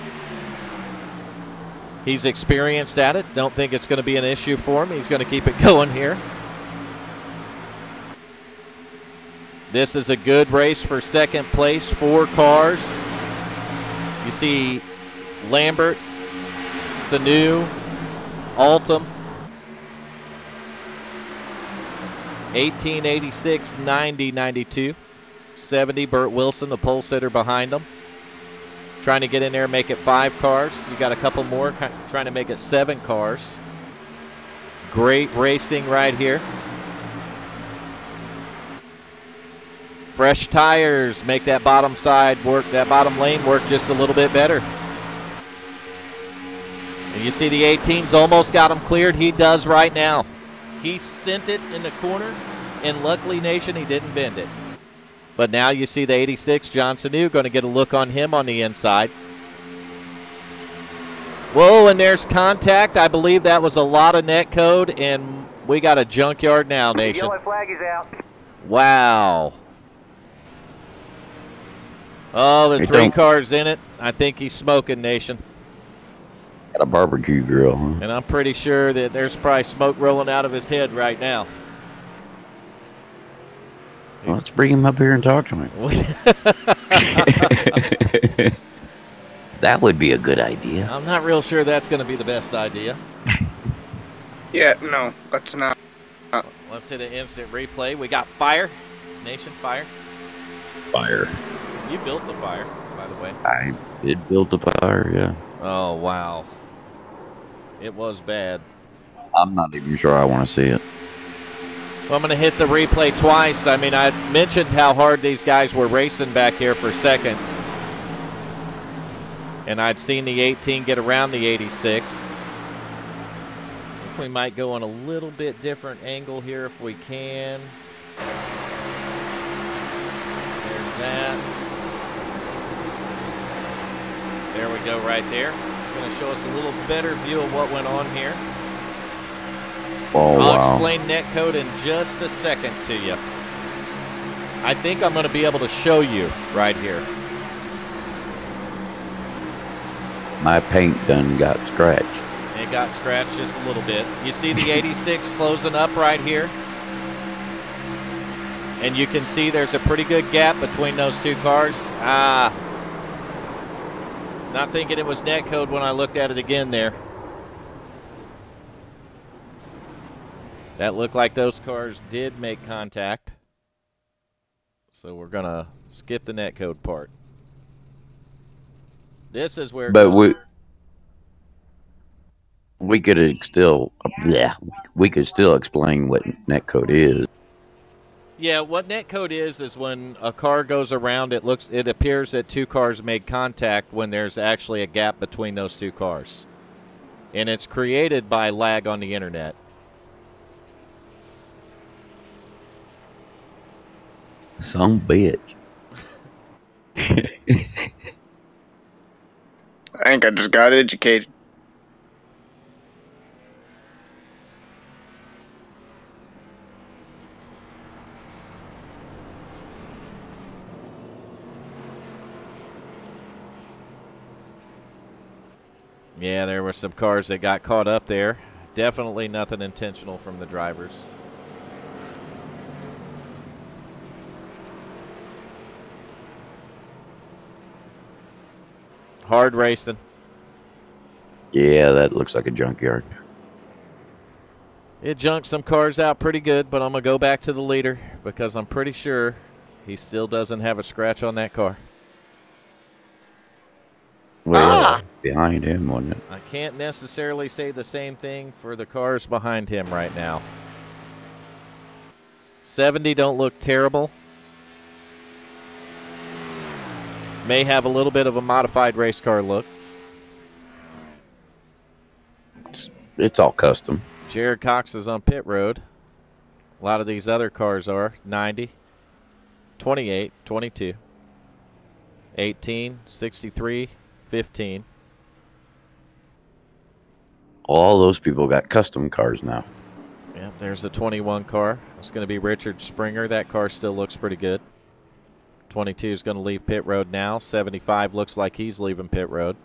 He's experienced at it. Don't think it's going to be an issue for him. He's going to keep it going here. This is a good race for second place. 4 cars. You see Lambert, Sanu, Altum, 18, 86, 90, 92. 70, Burt Wilson, the pole sitter behind him. Trying to get in there and make it 5 cars. You got a couple more trying to make it 7 cars. Great racing right here. Fresh tires make that bottom side work, that bottom lane work just a little bit better. And you see the 18's almost got him cleared. He does right now. He sent it in the corner, and luckily, Nation, he didn't bend it. But now you see the 86, John Sanu, going to get a look on him on the inside. Whoa, and there's contact. I believe that was a lot of net code, and we got a junkyard now, Nation. Yellow flag is out. Wow. Oh, the 3 cars in it. I think he's smoking, Nation. Got a barbecue grill, huh? And I'm pretty sure that there's probably smoke rolling out of his head right now. Well, let's bring him up here and talk to him. That would be a good idea. I'm not real sure that's going to be the best idea. Yeah, no, that's not. Let's hit an instant replay. We got fire. Nation, fire. Fire. You built the fire, by the way. I did build the fire, yeah. Oh, wow. It was bad. I'm not even sure I want to see it. Well, I'm going to hit the replay twice. I mean, I mentioned how hard these guys were racing back here for second. And I'd seen the 18 get around the 86. I think we might go on a little bit different angle here if we can. There's that. There we go right there. It's going to show us a little better view of what went on here. Oh, I'll wow. explain netcode in just a second to you. I think I'm going to be able to show you right here. My paint done got scratched. It got scratched just a little bit. You see the 86 closing up right here? And you can see there's a pretty good gap between those 2 cars. Not thinking it was netcode when I looked at it again there. That looked like those cars did make contact. So we're going to skip the netcode part. This is where it But goes. we could still, yeah, we could still explain what netcode is. Yeah, what netcode is when a car goes around, it appears that 2 cars made contact when there's actually a gap between those 2 cars. And it's created by lag on the internet. Some bitch. I think I just got educated. Yeah, there were some cars that got caught up there. Definitely nothing intentional from the drivers. Hard racing. Yeah, that looks like a junkyard. It junked some cars out pretty good, but I'm going to go back to the leader because I'm pretty sure he still doesn't have a scratch on that car. Well, behind him, wasn't it? I can't necessarily say the same thing for the cars behind him right now. 70 don't look terrible. May have a little bit of a modified race car look. It's all custom. Jared Cox is on pit road. A lot of these other cars are 90, 28, 22, 18, 63, 15. All those people got custom cars now. Yeah, there's the 21 car. It's going to be Richard Springer. That car still looks pretty good. 22 is going to leave pit road now. 75 looks like he's leaving pit road.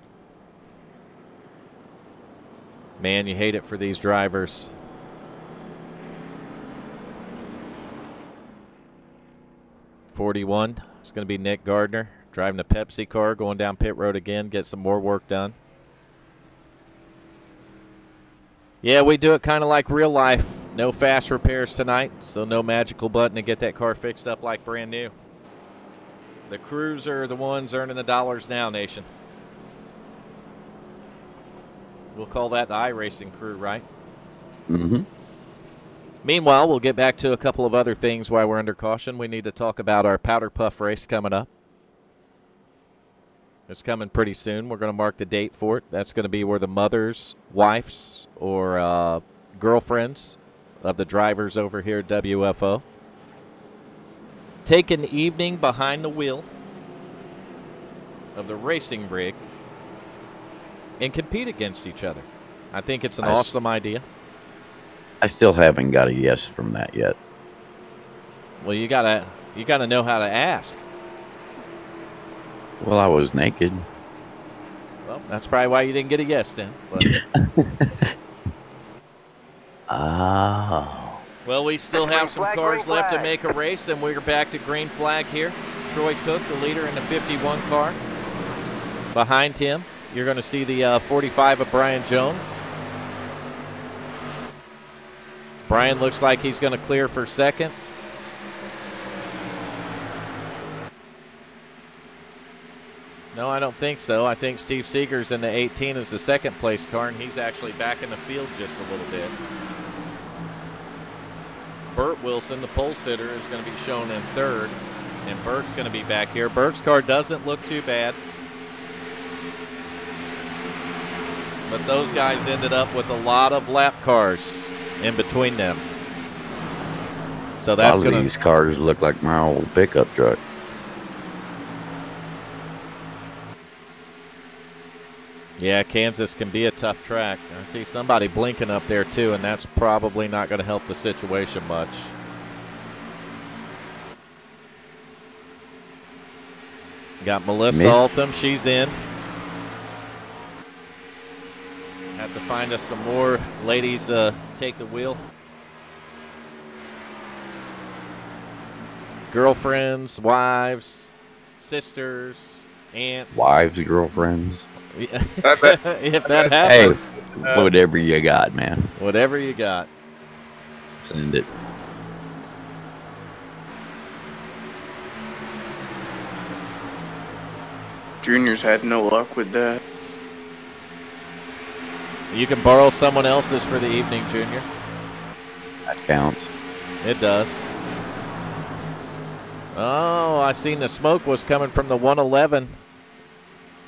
Man, you hate it for these drivers. .41 it's going to be Nick Gardner driving the Pepsi car, going down pit road again, get some more work done. Yeah, we do it kind of like real life. No fast repairs tonight, so no magical button to get that car fixed up like brand new. The crews are the ones earning the dollars now, Nation. We'll call that the iRacing crew, right? Mm-hmm. Meanwhile, we'll get back to a couple of other things while we're under caution. We need to talk about our Powder Puff race coming up. It's coming pretty soon. We're going to mark the date for it. That's going to be where the mothers, wives, or girlfriends of the drivers over here at WFO take an evening behind the wheel of the racing rig and compete against each other. I think it's an awesome idea. I still haven't got a yes from that yet. Well, you gotta know how to ask. Well, I was naked. Well, that's probably why you didn't get a yes then. But. Oh. Well, we still have some Green cars flag. left to make a race, and we're back to green flag here. Troy Cook, the leader in the 51 car. Behind him, you're going to see the 45 of Brian Jones. Brian looks like he's going to clear for second. No, I don't think so. I think Steve Seeger's in the 18 as the second place car, and he's actually back in the field just a little bit. Burt Wilson, the pole sitter, is going to be shown in third, and Burt's going to be back here. Burt's car doesn't look too bad, but those guys ended up with a lot of lap cars in between them. So that's going to. These cars look like my old pickup truck. Yeah, Kansas can be a tough track. I see somebody blinking up there too, and that's probably not going to help the situation much. Got Melissa Altum, she's in. Have to find us some more ladies take the wheel. Girlfriends, wives, sisters, aunts. Wives, girlfriends. If that happens. Hey, whatever you got, man. Whatever you got. Send it. Junior's had no luck with that. You can borrow someone else's for the evening, Junior. That counts. It does. Oh, I seen the smoke was coming from the 111.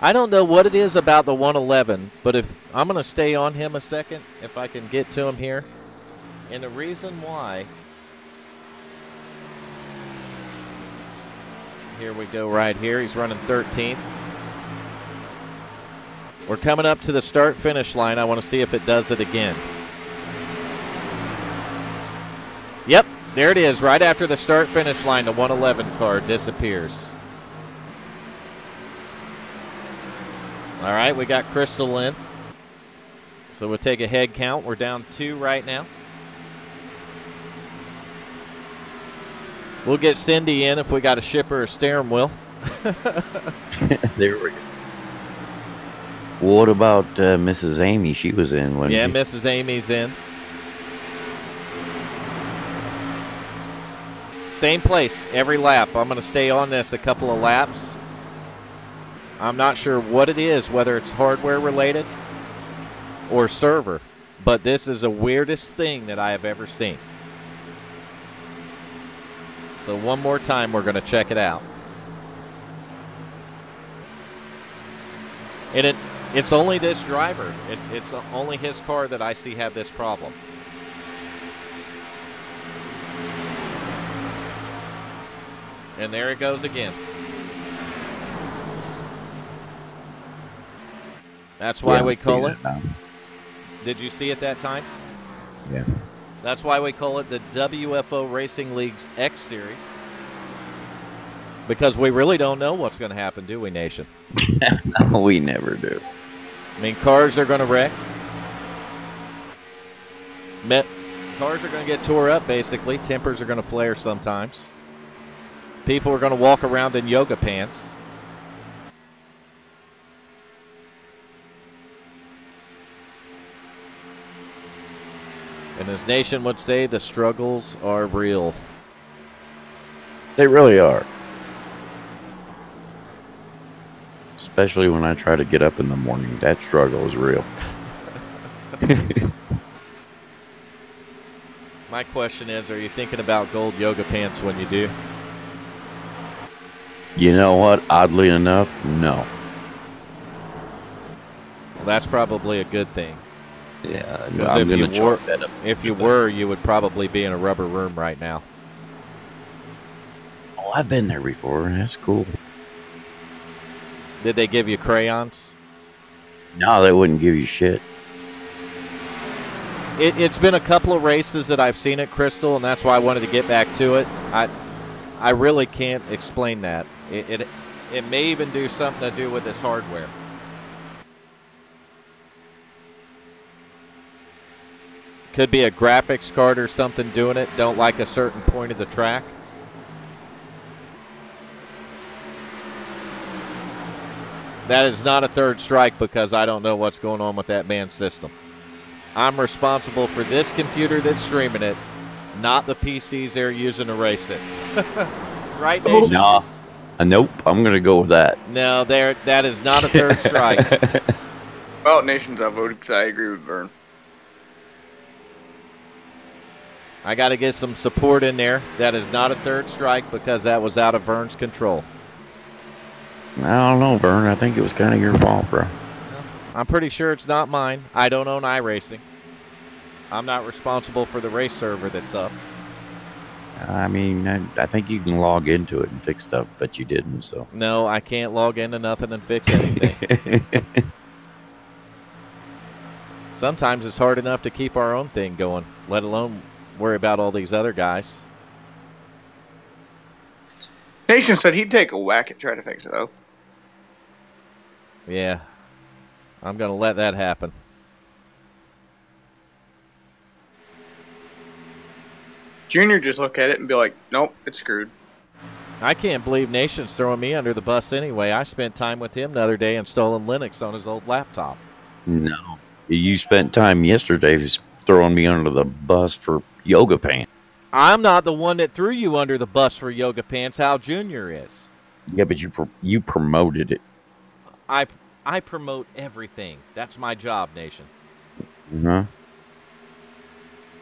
I don't know what it is about the 111, but if I'm going to stay on him a second, if I can get to him here. And the reason why, here we go right here. He's running 13th. We're coming up to the start-finish line. I want to see if it does it again. Yep, there it is. Right after the start-finish line, the 111 car disappears. All right, we got Crystal in. So we'll take a head count. We're down 2 right now. We'll get Cindy in if we got to ship her a steering wheel. There we go. What about Mrs. Amy? She was in, wasn't Yeah, she? Mrs. Amy's in. Same place every lap. I'm going to stay on this a couple of laps. I'm not sure what it is, whether it's hardware related or server, but this is the weirdest thing that I have ever seen. So one more time, we're going to check it out. And it's only this driver. It's only his car that I see have this problem. And there it goes again. That's why we call it. Did you see it that time? Yeah. That's why we call it the WFO Racing League's X Series. Because we really don't know what's going to happen, do we, Nation? We never do. I mean, cars are going to wreck. Cars are going to get tore up, basically. Tempers are going to flare sometimes. People are going to walk around in yoga pants. And as Nation would say, the struggles are real. They really are. Especially when I try to get up in the morning. That struggle is real. My question is, are you thinking about gold yoga pants when you do? You know what? Oddly enough, no. Well, that's probably a good thing. Yeah, Because I'm going to chalk that up. if you were, you would probably be in a rubber room right now. Oh, I've been there before. That's cool. Did they give you crayons? No, they wouldn't give you shit. It's been a couple of races that I've seen at Crystal, and that's why I wanted to get back to it. I really can't explain that. It may even do something to do with this hardware. Could be a graphics card or something doing it. Don't like a certain point of the track. That is not a third strike because I don't know what's going on with that man's system. I'm responsible for this computer that's streaming it, not the PCs they're using to race it. Right, Nation? Nah. Nope. I'm going to go with that. No, that is not a third strike. Well, Nations, I voted because I agree with Vern. I got to get some support in there. That is not a third strike because that was out of Vern's control. I don't know, Vern. I think it was kind of your fault, bro. I'm pretty sure it's not mine. I don't own iRacing. I'm not responsible for the race server that's up. I mean, I think you can log into it and fix stuff, but you didn't, so. No, I can't log into nothing and fix anything. Sometimes it's hard enough to keep our own thing going, let alone worry about all these other guys. Nation said he'd take a whack at trying to fix it, though. Yeah, I'm going to let that happen. Junior just look at it and be like, nope, it's screwed. I can't believe Nation's throwing me under the bus anyway. I spent time with him the other day installing Linux on his old laptop. No. You spent time yesterday throwing me under the bus for yoga pants. I'm not the one that threw you under the bus for yoga pants. Hal Jr. is. Yeah, but you promoted it. I promote everything. That's my job, Nation. Uh-huh.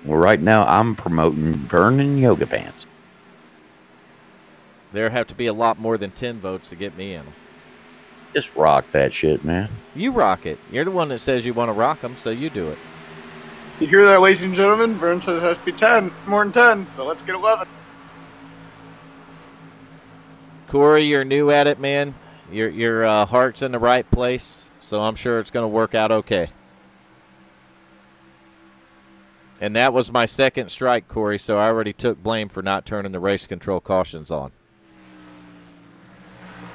Well, right now I'm promoting Vernon yoga pants. There have to be a lot more than 10 votes to get me in them. Just rock that shit, man. You rock it. You're the one that says you want to rock them, so you do it. You hear that, ladies and gentlemen? Vern says it has to be 10, more than 10, so let's get 11. Corey, you're new at it, man. Your heart's in the right place, so I'm sure it's going to work out okay. And that was my second strike, Corey, so I already took blame for not turning the race control cautions on.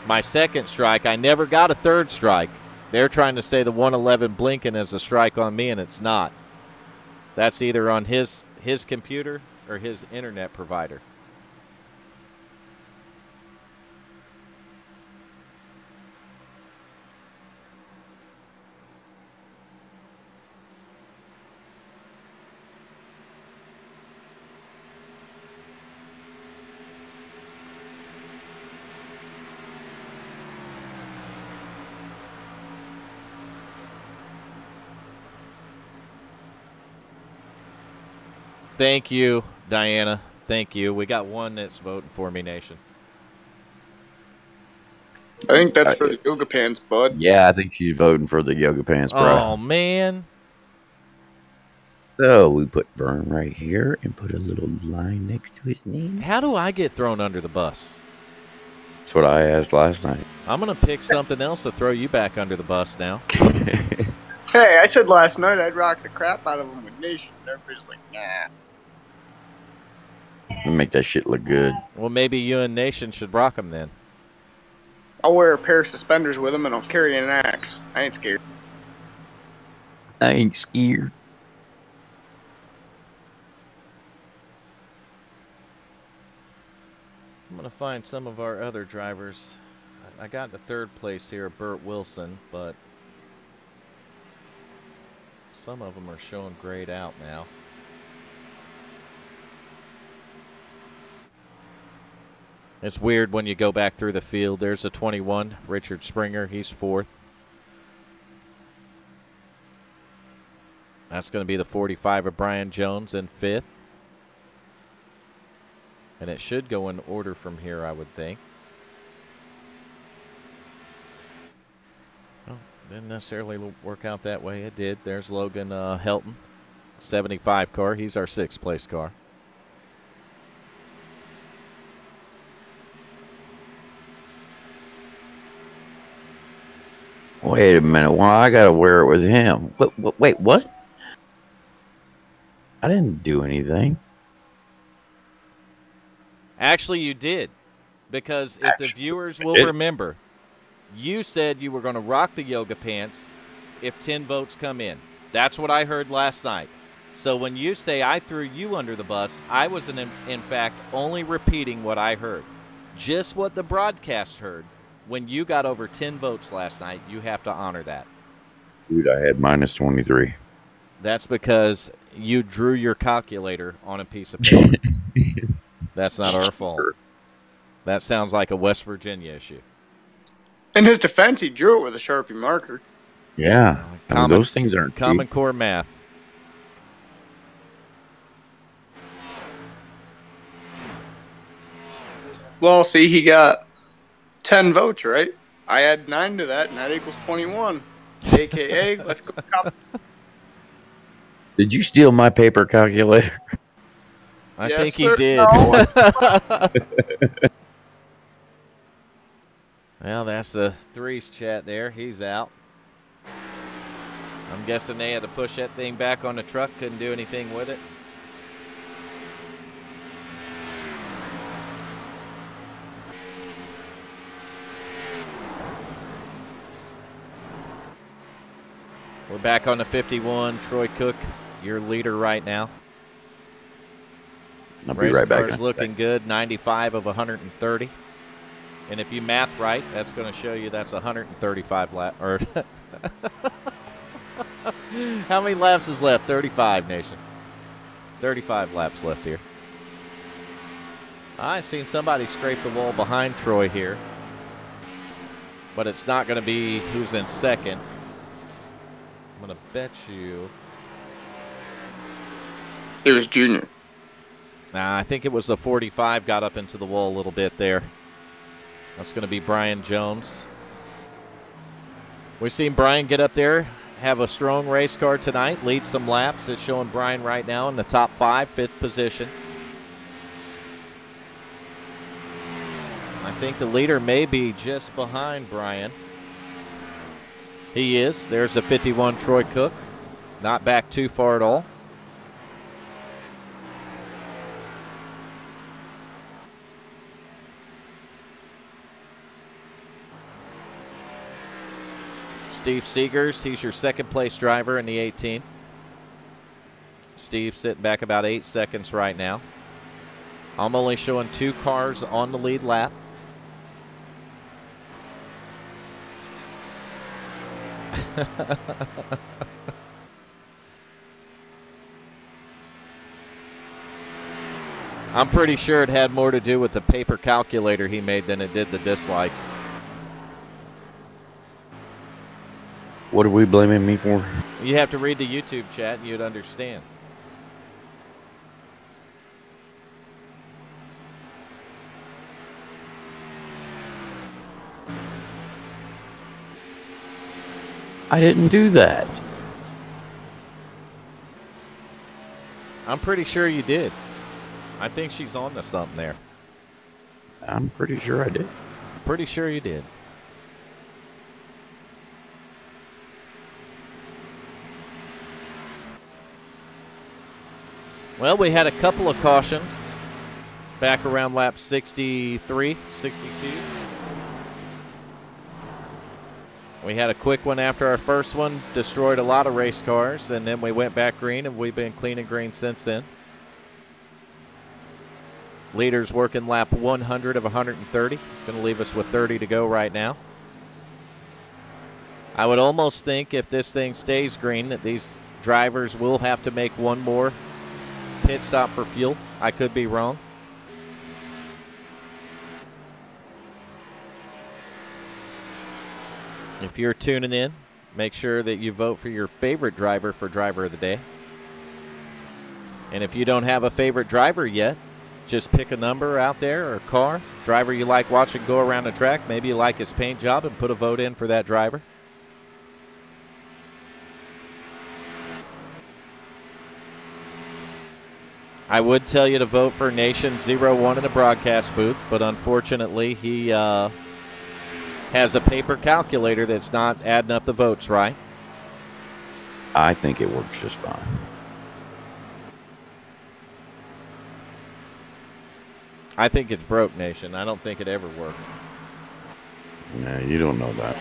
My second strike, I never got a third strike. They're trying to say the 111 blinking is a strike on me, and it's not. That's either on his computer or his internet provider. Thank you, Diana. Thank you. We got one that's voting for me, Nation. I think that's for the yoga pants, bud. Yeah, I think she's voting for the yoga pants, bro. Oh, man. So we put Vern right here and put a little line next to his name. How do I get thrown under the bus? That's what I asked last night. I'm going to pick something else to throw you back under the bus now. Hey, I said last night I'd rock the crap out of them with Nation, and everybody's like, nah. Make that shit look good. Well, maybe you and Nation should rock them then. I'll wear a pair of suspenders with them, and I'll carry an axe. I ain't scared. I ain't scared. I'm going to find some of our other drivers. I got the third place here, Burt Wilson, but some of them are showing grayed out now. It's weird when you go back through the field. There's a 21, Richard Springer. He's 4th. That's going to be the 45 of Brian Jones in 5th. And it should go in order from here, I would think. Oh, didn't necessarily work out that way. It did. There's Logan Helton, 75 car. He's our 6th place car. Wait a minute. Well, I got to wear it with him. Wait, what? I didn't do anything. Actually, you did. Because if the viewers will remember, you said you were going to rock the yoga pants if 10 votes come in. That's what I heard last night. So when you say I threw you under the bus, I was, in fact, only repeating what I heard. Just what the broadcast heard. When you got over 10 votes last night, you have to honor that. Dude, I had minus 23. That's because you drew your calculator on a piece of paper. That's not our fault. That sounds like a West Virginia issue. In his defense, he drew it with a Sharpie marker. Yeah. I mean, those things aren't Common cheap. Core math. Well, see, he got 10 votes, right? I add 9 to that, and that equals 21. AKA, let's go. Did you steal my paper calculator? I Yes, think he sir. did. No. Well, that's the threes chat there. He's out. I'm guessing they had to push that thing back on the truck. Couldn't do anything with it. We're back on the 51. Troy Cook, your leader right now. I'll be Race right back. car's looking good, 95 of 130. And if you math right, that's going to show you that's 135 laps. Or how many laps is left? 35, Nation. 35 laps left here. I seen somebody scrape the wall behind Troy here. But it's not going to be who's in second. I'm going to bet you. It was Junior. Nah, I think it was the 45 got up into the wall a little bit there. That's going to be Brian Jones. We've seen Brian get up there, have a strong race car tonight, lead some laps. It's showing Brian right now in the top 5, 5th position. I think the leader may be just behind Brian. He is. There's a 51 Troy Cook. Not back too far at all. Steve Seegers, he's your second place driver in the 18. Steve sitting back about 8 seconds right now. I'm only showing 2 cars on the lead lap. I'm pretty sure it had more to do with the paper calculator he made than it did the dislikes. What are we blaming me for? You have to read the YouTube chat and you'd understand. I didn't do that. I'm pretty sure you did. I think she's on to something there. I'm pretty sure I did. Pretty sure you did. Well, we had a couple of cautions back around lap 63, 62. We had a quick one after our first one, destroyed a lot of race cars, and then we went back green, and we've been clean and green since then. Leaders working lap 100 of 130. Going to leave us with 30 to go right now. I would almost think if this thing stays green that these drivers will have to make one more pit stop for fuel. I could be wrong. If you're tuning in, make sure that you vote for your favorite driver for Driver of the Day. And if you don't have a favorite driver yet, just pick a number out there or car, driver you like watching go around the track. Maybe you like his paint job and put a vote in for that driver. I would tell you to vote for Nation 01 in the broadcast booth, but unfortunately he has a paper calculator that's not adding up the votes right. I think it works just fine. I think it's broke, Nation. I don't think it ever worked. No, you don't know that.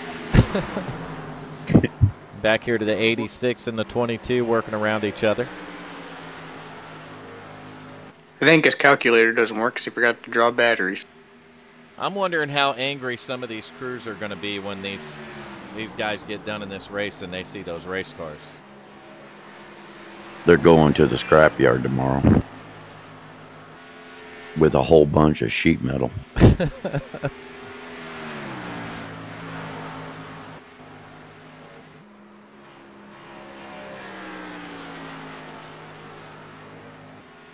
Back here to the 86 and the 22 working around each other. I think his calculator doesn't work because he forgot to draw batteries. I'm wondering how angry some of these crews are going to be when these guys get done in this race and they see those race cars. They're going to the scrapyard tomorrow with a whole bunch of sheet metal.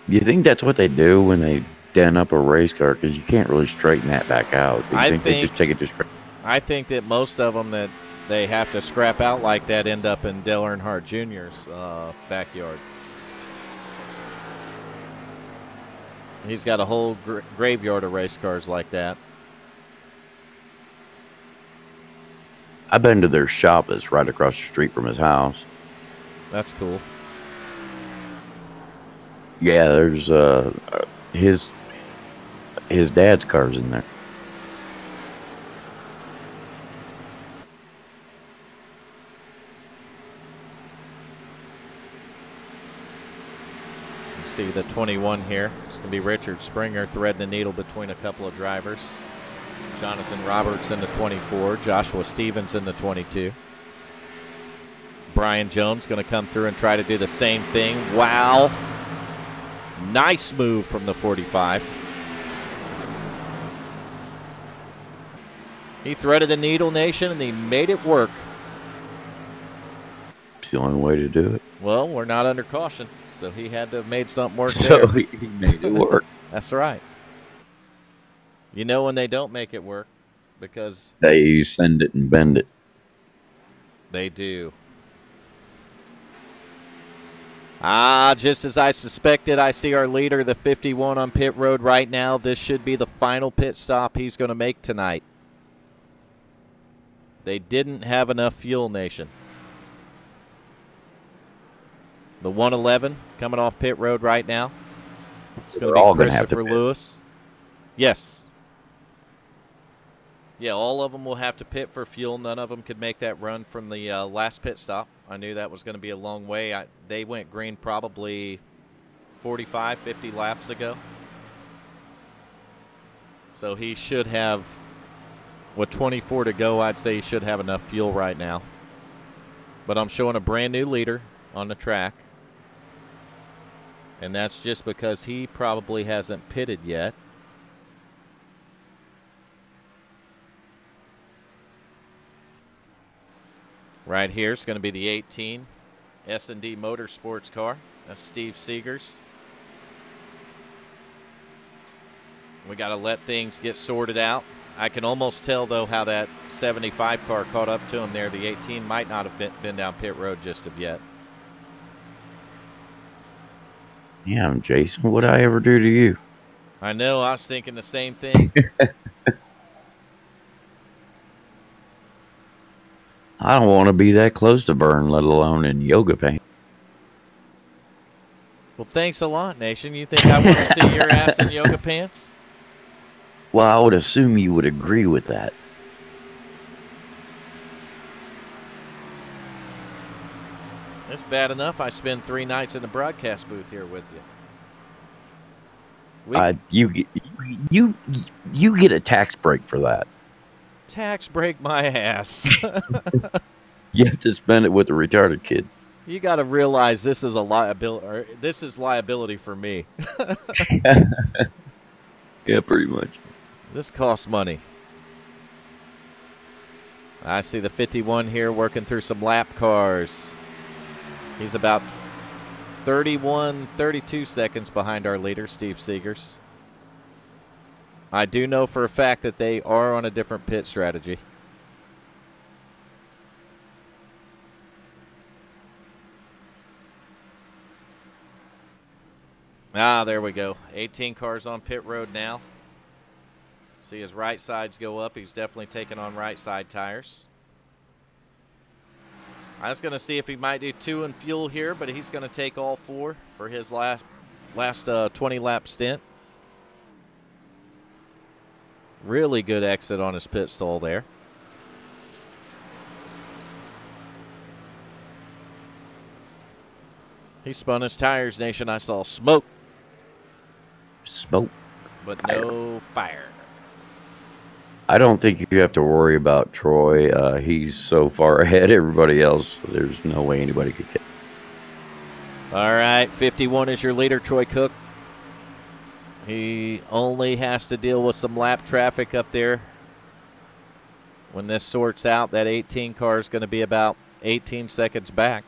You think that's what they do when they dent up a race car? Because you can't really straighten that back out. Do you think they just take it to scrap? I think that most of them that they have to scrap out like that end up in Dale Earnhardt Jr.'s backyard. He's got a whole graveyard of race cars like that. I've been to their shop that's right across the street from his house. That's cool. Yeah, there's his dad's car's in there. You see the 21 here. It's going to be Richard Springer threading the needle between a couple of drivers. Jonathan Roberts in the 24, Joshua Stevens in the 22. Brian Jones going to come through and try to do the same thing. Wow. Nice move from the 45. He threaded the needle, Nation, and he made it work. It's the only way to do it. Well, we're not under caution, so he had to have made something work So there. he made it work. That's right. You know when they don't make it work, because They send it and bend it. they do. Ah, just as I suspected, I see our leader, the 51, on pit road right now. This should be the final pit stop he's going to make tonight. They didn't have enough fuel, Nation. The 111 coming off pit road right now. It's going to be Christopher Lewis. Yes. Yeah, all of them will have to pit for fuel. None of them could make that run from the last pit stop. I knew that was going to be a long way. They went green probably 45, 50 laps ago. So he should have, with 24 to go, I'd say he should have enough fuel right now. But I'm showing a brand new leader on the track. And that's just because he probably hasn't pitted yet. Right here is going to be the 18 S&D Motorsports car. That's Steve Seegers. We got to let things get sorted out. I can almost tell, though, how that 75 car caught up to him there. The 18 might not have been down pit road just of yet. Yeah, Jason, what'd I ever do to you? I know. I was thinking the same thing. I don't want to be that close to Vern, let alone in yoga pants. Well, thanks a lot, Nation. You think I want to see your ass in yoga pants? Well, I would assume you would agree with that. It's bad enough I spend 3 nights in the broadcast booth here with you. You get a tax break for that. Tax break my ass. You have to spend it with the retarded kid. You got to realize this is a liability. This is liability for me. Yeah, pretty much. This costs money. I see the 51 here working through some lap cars. He's about 32 seconds behind our leader, Steve Seegers. I do know for a fact that they are on a different pit strategy. Ah, there we go. 18 cars on pit road now. See his right sides go up. He's definitely taking on right side tires. I was going to see if he might do 2 in fuel here, but he's going to take all 4 for his last 20-lap stint. Really good exit on his pit stall there. He spun his tires, Nation. I saw smoke. Smoke. But no fire. I don't think you have to worry about Troy. He's so far ahead everybody else. There's no way anybody could get. All right, 51 is your leader, Troy Cook. He only has to deal with some lap traffic up there. When this sorts out, that 18 car is going to be about 18 seconds back.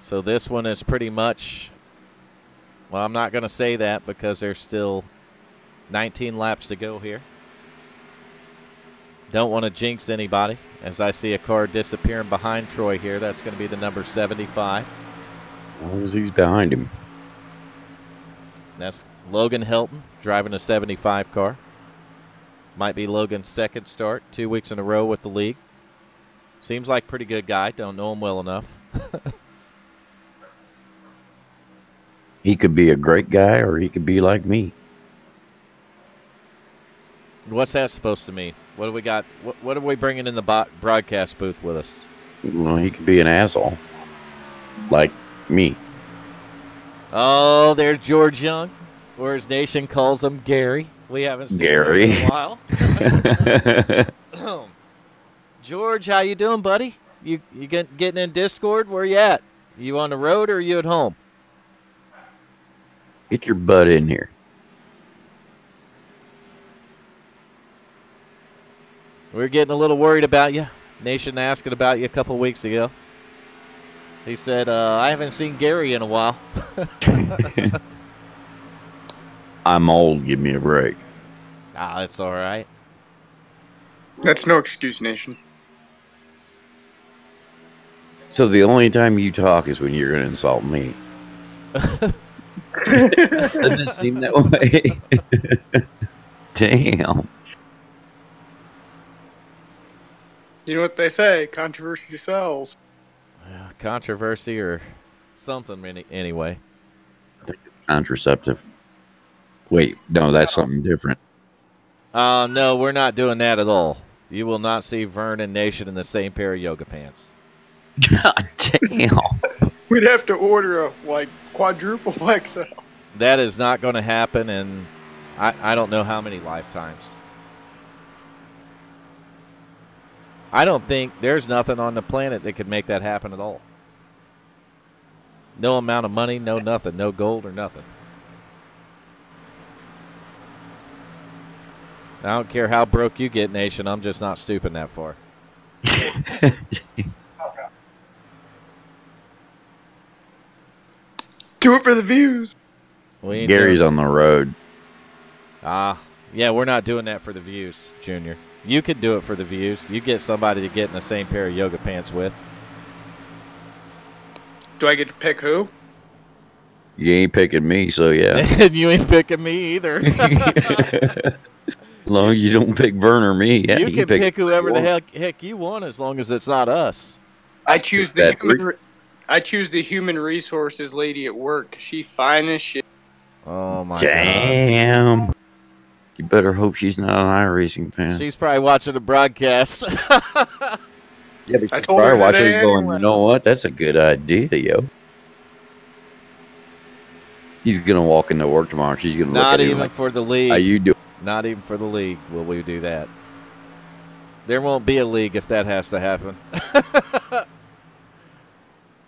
So this one is pretty much, well, I'm not going to say that because there's still 19 laps to go here. Don't want to jinx anybody as I see a car disappearing behind Troy here. That's going to be the number 75. As long as he's behind him. That's Logan Helton driving a 75 car. Might be Logan's second start, 2 weeks in a row with the league. Seems like a pretty good guy. Don't know him well enough. He could be a great guy or he could be like me. What's that supposed to mean? What do we got? What are we bringing in the broadcast booth with us? Well, he could be an asshole. Like me. Oh, there's George Young, or his nation calls him Gary. We haven't seen Gary him in a while. George, how you doing, buddy? You getting in Discord? Where you at? You on the road or are you at home? Get your butt in here. We're getting a little worried about you. Nation asking about you a couple weeks ago. He said, I haven't seen Gary in a while. I'm old. Give me a break. Ah, that's all right. That's no excuse, Nation. So the only time you talk is when you're going to insult me. Doesn't it seem that way? Damn. You know what they say, controversy sells. Yeah, controversy or something anyway. I think it's contraceptive. Wait, no, that's something different. No, we're not doing that at all. You will not see Vern and Nation in the same pair of yoga pants. God damn. We'd have to order a, quadruple XL. That is not going to happen in I don't know how many lifetimes. I don't think there's nothing on the planet that could make that happen at all. No amount of money, no nothing, no gold or nothing. I don't care how broke you get, Nation. I'm just not stooping that far. Do it for the views. Gary's on the road. Yeah, we're not doing that for the views, Junior. You could do it for the views. You get somebody to get in the same pair of yoga pants with. Do I get to pick who? You ain't picking me, so yeah. And you ain't picking me either. As long as you don't pick Vern or me. Yeah, you can pick whoever the heck you want as long as it's not us. I choose the human resources lady at work. She fine as shit. Oh my god. Damn. You better hope she's not an iRacing fan. She's probably watching the broadcast. Yeah, but I she's told her probably watching today it going, anyway. you know what? That's a good idea, yo. He's going to walk into work tomorrow. She's going to look Not at him even like, for the league. how you doing? Not even for the league will we do that. There won't be a league if that has to happen.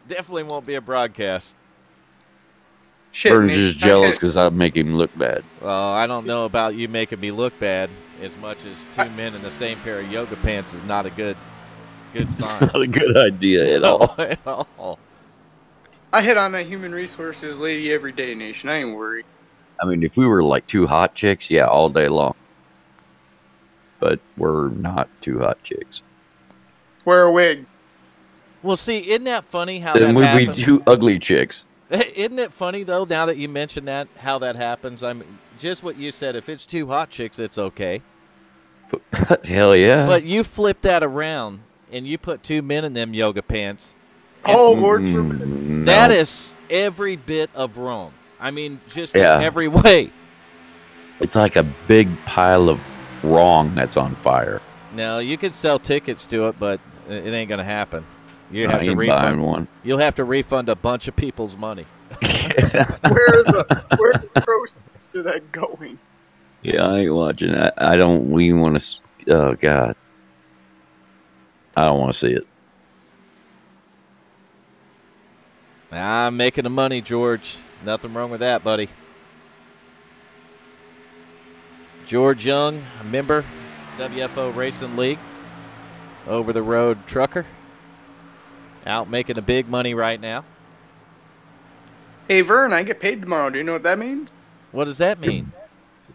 Definitely won't be a broadcast. Shit, Vern's Nation, just jealous because I make him look bad. Well, I don't know about you making me look bad as much as two men in the same pair of yoga pants is not a good sign. Not a good idea at No, all. at all. I hit on that human resources lady every day, Nation. I ain't worried. I mean, if we were like two hot chicks, yeah, all day long. But we're not two hot chicks. Wear a wig. Well, see, isn't that funny how Then that we'd be happens? two ugly chicks. Isn't it funny, though, now that you mention that, how that happens? I mean, just what you said, if it's two hot chicks, it's okay. Hell yeah. But you flip that around, and you put two men in them yoga pants. Oh, Lord forbid. No. That is every bit of wrong. I mean, just Yeah. in every way. It's like a big pile of wrong that's on fire. No, you can sell tickets to it, but it ain't going to happen. You I have to ain't buying refund. one. You'll have to refund a bunch of people's money. Where are the proceeds to that going? Yeah, I ain't watching. I don't even want to. Oh God, I don't want to see it. I'm making the money, George. Nothing wrong with that, buddy. George Young, a member, WFO Racing League, over-the-road trucker, out making the big money right now. Hey, Vern, I get paid tomorrow. Do you know what that means? What does that mean?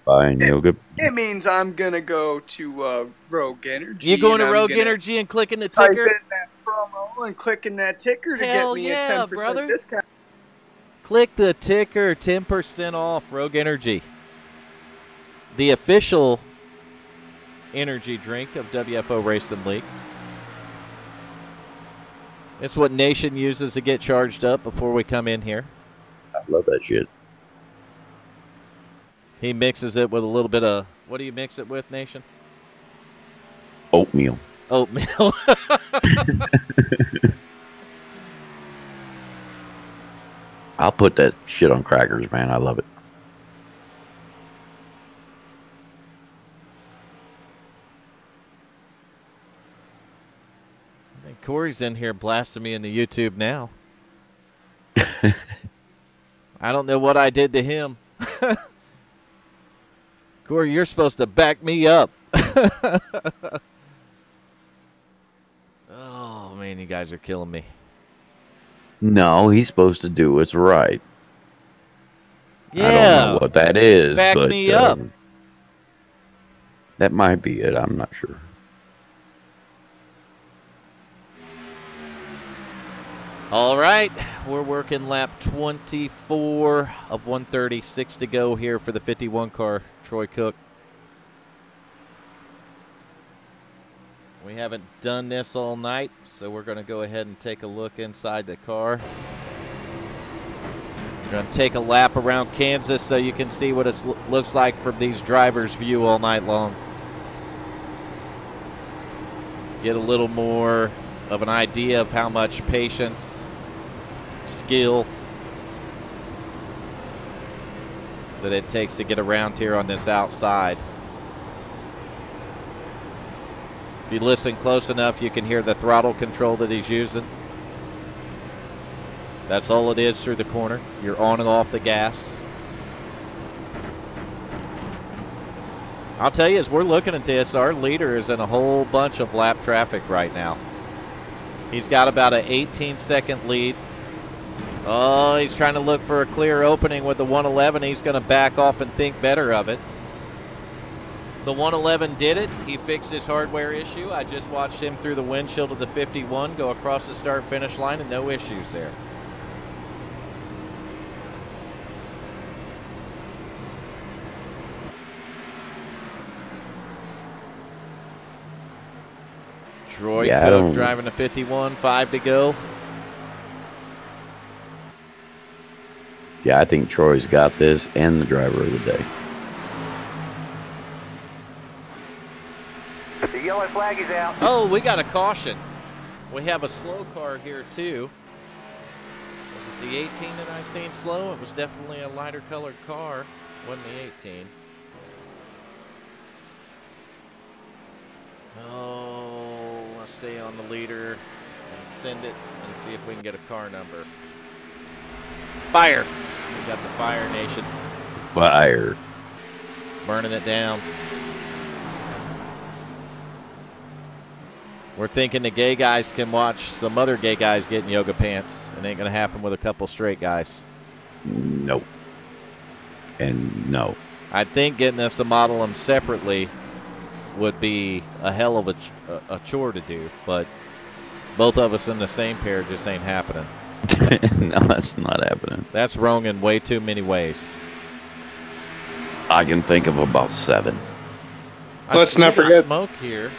Buying yoga. It means I'm going to go to Rogue Energy. You going to and I'm Rogue gonna Energy and clicking the type ticker? in that promo and clicking that ticker to Hell get me yeah, a 10% brother. discount. Click the ticker, 10% off Rogue Energy. The official energy drink of WFO Racing League. It's what Nation uses to get charged up before we come in here. I love that shit. He mixes it with a little bit of, what do you mix it with, Nation? Oatmeal. Oatmeal. I'll put that shit on crackers, man. I love it. Hey, Corey's in here blasting me in the YouTube now. I don't know what I did to him. Corey, you're supposed to back me up. Oh, man, you guys are killing me. No, he's supposed to do what's right. Yeah. I don't know what that is. Back but, me up. That might be it. I'm not sure. All right, we're working lap 24 of 136 to go here for the 51 car, Troy Cook. We haven't done this all night, so we're going to go ahead and take a look inside the car. We're going to take a lap around Kansas so you can see what it looks like from these drivers' view all night long. Get a little more of an idea of how much patience, skill that it takes to get around here on this outside. If you listen close enough, you can hear the throttle control that he's using. That's all it is through the corner. You're on and off the gas. I'll tell you, as we're looking at this, our leader is in a whole bunch of lap traffic right now. He's got about an 18-second lead. Oh, he's trying to look for a clear opening with the 111. He's going to back off and think better of it. The 111 did it. He fixed his hardware issue. I just watched him through the windshield of the 51 go across the start-finish line and no issues there. Troy Cook driving the 51, 5 to go. Yeah, I think Troy's got this and the driver of the day. The yellow flag is out. Oh, we got a caution. We have a slow car here, too. Was it the 18 that I seen slow? It was definitely a lighter colored car. Wasn't the 18. Oh, let's stay on the leader and send it and see if we can get a car number. Fire. got the Fire Nation. Fire. Burning it down. We're thinking the gay guys can watch some other gay guys get in yoga pants. It ain't going to happen with a couple straight guys. Nope. And no. I think getting us to model them separately would be a hell of a chore to do, but both of us in the same pair just ain't happening. No, that's not happening. That's wrong in way too many ways. I can think of about 7. Let's not forget smoke here.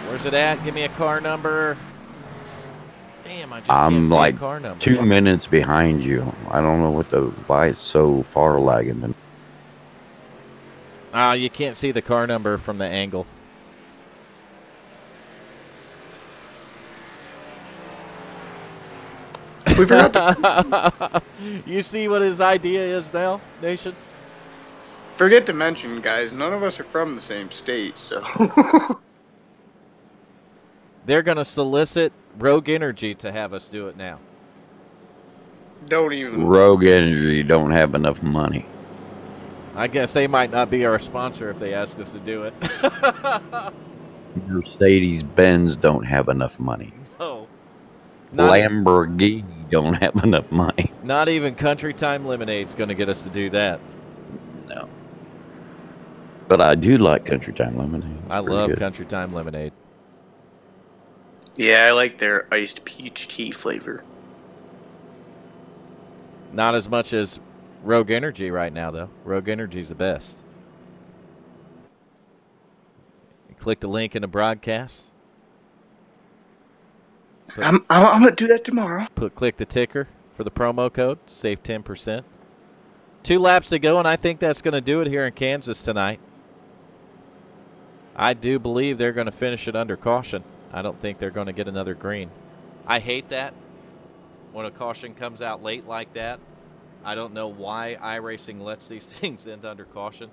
Where's it at? Give me a car number. Damn, I just can't see a car number. 2 minutes behind you. I don't know why it's so far lagging. You can't see the car number from the angle. we forgot to You see what his idea is now, Nation? forget to mention, guys, none of us are from the same state, so They're going to solicit Rogue Energy to have us do it now. don't even. Rogue Energy don't have enough money. I guess they might not be our sponsor if they ask us to do it. Mercedes-Benz don't have enough money. No. Lamborghini don't have enough money. Not even Country Time Lemonade's going to get us to do that. No. But I do like Country Time Lemonade. I love Country Time Lemonade. Yeah, I like their iced peach tea flavor. Not as much as Rogue Energy right now, though. Rogue Energy's the best. Click the link in the broadcast. I'm going to do that tomorrow. Click the ticker for the promo code. Save 10%. 2 laps to go, and I think that's going to do it here in Kansas tonight. I do believe they're going to finish it under caution. I don't think they're going to get another green. I hate that when a caution comes out late like that. I don't know why iRacing lets these things end under caution.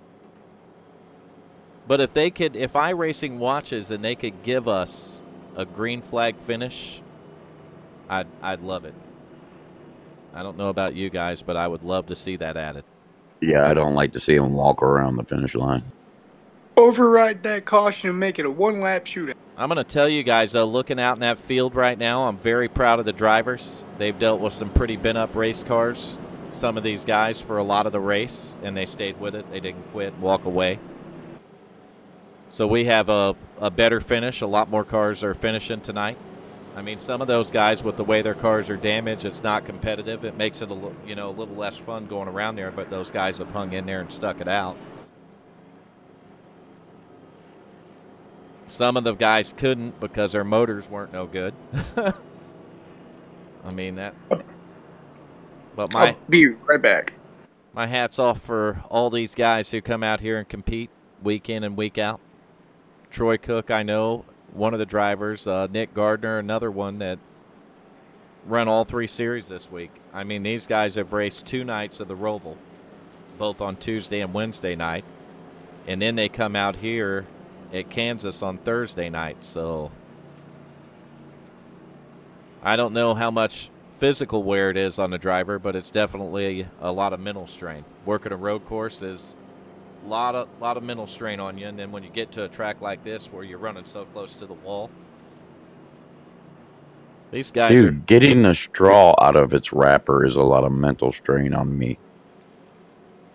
But if iRacing watches and they could give us a green flag finish, I'd love it. I don't know about you guys, but I would love to see that added. Yeah, I don't like to see them walk around the finish line. Override that caution and make it a one-lap shootout. I'm going to tell you guys, though, looking out in that field right now, I'm very proud of the drivers. They've dealt with some pretty bent-up race cars, some of these guys, for a lot of the race, and they stayed with it. They didn't quit and walk away. So we have a better finish. A lot more cars are finishing tonight. I mean, some of those guys, with the way their cars are damaged, it's not competitive. It makes it a little less fun going around there, but those guys have hung in there and stuck it out. Some of the guys couldn't because their motors weren't no good. I mean that. But I'll be right back. My hat's off for all these guys who come out here and compete week in and week out. Troy Cook, I know, one of the drivers. Nick Gardner, another one that run all 3 series this week. I mean, these guys have raced 2 nights of the Roval, both on Tuesday and Wednesday night. And then they come out here at Kansas on Thursday night. So I don't know how much physical wear it is on the driver, but it's definitely a lot of mental strain. Working a road course is a lot of mental strain on you, and then when you get to a track like this where you're running so close to the wall, these guys getting a straw out of its wrapper is a lot of mental strain on me.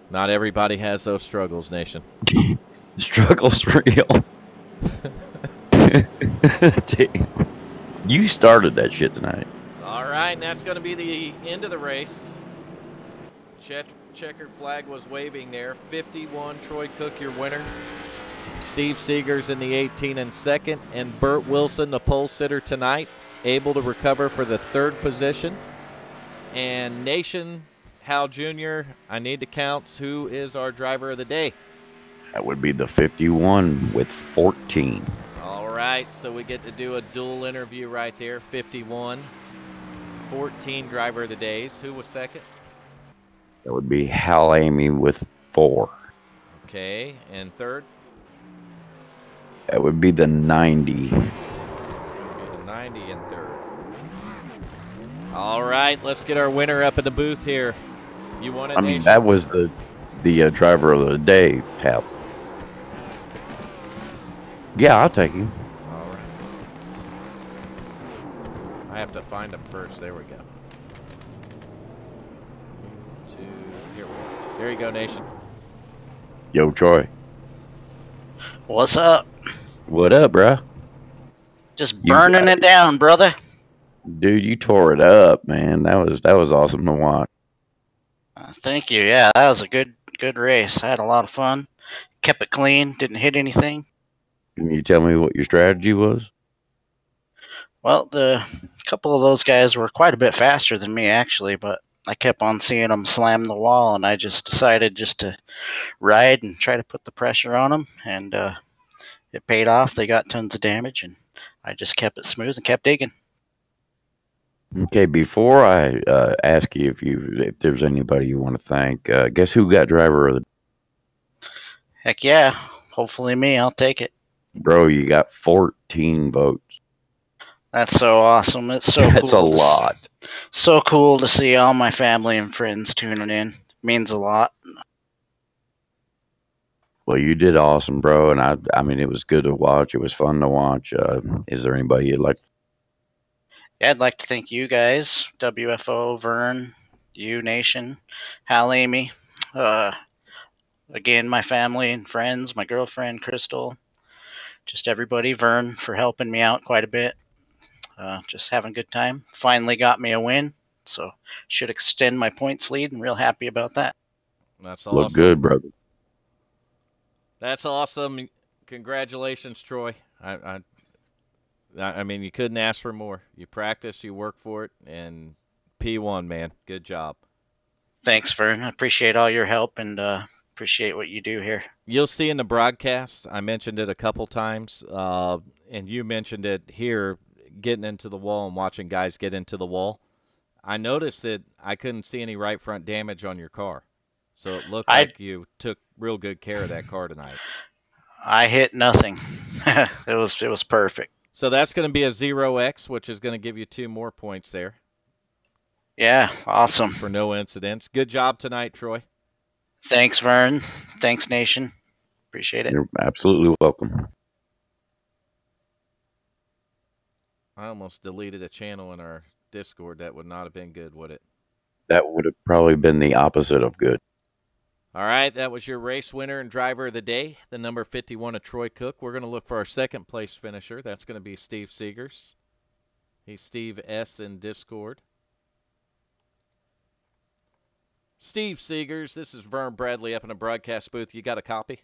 Not everybody has those struggles, Nation. The struggle's real. Damn. You started that shit tonight. All right, and that's going to be the end of the race. Checkered flag was waving there. 51, Troy Cook, your winner. Steve Seegers in the 18 in second, and Burt Wilson, the pole sitter tonight, able to recover for the 3rd position. And Nation, Hal Jr., I need to count who is our driver of the day. That would be the 51 with 14. All right, so we get to do a dual interview right there. 51, 14 driver of the days. Who was second? That would be Hal Amy with 4. Okay, and third? That would be the 90. It's going to be the 90 and third. All right, let's get our winner up in the booth here. You want it, I mean, Nation? that was the driver of the day tap. Yeah, I'll take him. All right. I have to find him first. There we go. Here we go. There you go, Nation. Yo, Troy. What's up? What up, bruh? Just burning it down, brother. Dude, you tore it up, man. That was awesome to watch. Thank you. Yeah, that was a good race. I had a lot of fun. Kept it clean. Didn't hit anything. Can you tell me what your strategy was? Well, the couple of those guys were quite a bit faster than me, actually, but I kept on seeing them slam the wall, and I just decided just to ride and try to put the pressure on them, and it paid off. They got tons of damage, and I just kept it smooth and kept digging. Okay, before I ask you if there's anybody you want to thank, guess who got driver of the Heck yeah. Hopefully me. I'll take it. bro? You got 14 votes. That's so awesome. It's so That's cool. a lot. So cool to see all my family and friends tuning in. It means a lot. Well, you did awesome, bro, and I mean it was good to watch. It was fun to watch. Is there anybody you'd like? Yeah, I'd like to thank you guys, WFO, Vern, you Nation, Hal, Amy, again my family and friends, my girlfriend Crystal, just everybody, Vern for helping me out quite a bit. Just having a good time. Finally got me a win, so should extend my points lead. And real happy about that. That's awesome. Look good, brother. That's awesome. Congratulations, Troy. I mean, you couldn't ask for more. You practice, you work for it, and P1, man. Good job. Thanks, Vern. I appreciate all your help and appreciate what you do here. You'll see in the broadcast, I mentioned it a couple times, and you mentioned it here, getting into the wall and watching guys get into the wall. I noticed that I couldn't see any right front damage on your car. So it looked like you took real good care of that car tonight. I hit nothing. It was perfect. So that's going to be a 0x, which is going to give you 2 more points there. Yeah, awesome. For no incidents. Good job tonight, Troy. Thanks, Vern. Thanks, Nation. Appreciate it. You're absolutely welcome. I almost deleted a channel in our Discord. That would not have been good, would it? That would have probably been the opposite of good. All right, that was your race winner and driver of the day, the number 51 of Troy Cook. We're going to look for our second place finisher. That's going to be Steve Seegers. He's Steve S. in Discord. Steve Seegers, this is Vern Bradley up in a broadcast booth. You got a copy?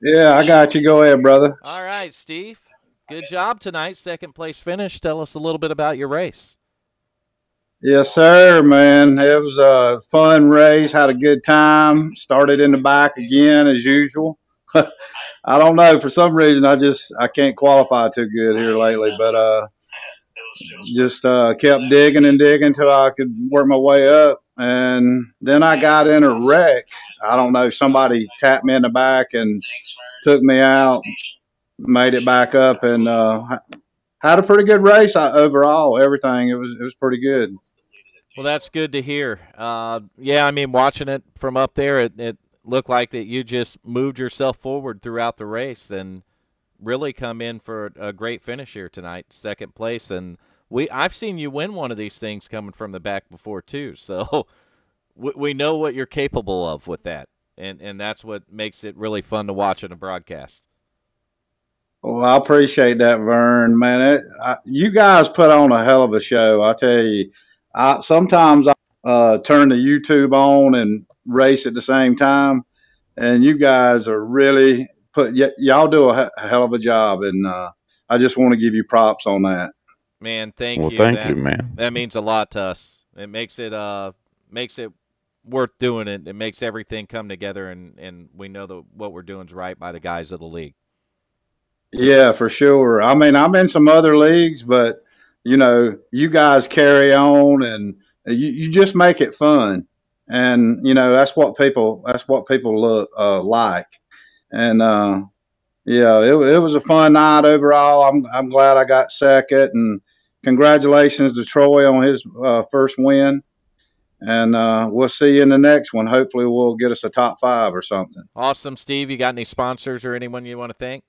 Yeah, I got you. Go ahead, brother. All right, Steve. Good job tonight. Second place finish. Tell us a little bit about your race. Yes, sir, man. It was a fun race. Had a good time. Started in the back again as usual. I don't know. For some reason, I can't qualify too good here lately, but just kept digging and digging until I could work my way up. And then I got in a wreck. I don't know. Somebody tapped me in the back and took me out, made it back up, and had a pretty good race overall. Everything. It was pretty good. Well, that's good to hear. Yeah, I mean, watching it from up there, it looked like that you just moved yourself forward throughout the race and really come in for a great finish here tonight, second place. And I've seen you win one of these things coming from the back before too, so we know what you're capable of with that, and that's what makes it really fun to watch in a broadcast. Well, I appreciate that, Vern. Man, you guys put on a hell of a show. I tell you, sometimes I turn the YouTube on and race at the same time, and you guys are really y'all do a hell of a job, and I just want to give you props on that. Man, thank you. Well, thank you, man. That means a lot to us. It makes it worth doing it. It makes everything come together, and we know that what we're doing is right by the guys of the league. Yeah, for sure. I mean, I'm in some other leagues, but you guys carry on, and you just make it fun, and that's what people look like, and yeah, it was a fun night overall. I'm glad I got second, and congratulations to Troy on his first win, And we'll see you in the next one. Hopefully, we'll get us a top 5 or something. Awesome, Steve. You got any sponsors or anyone you want to thank?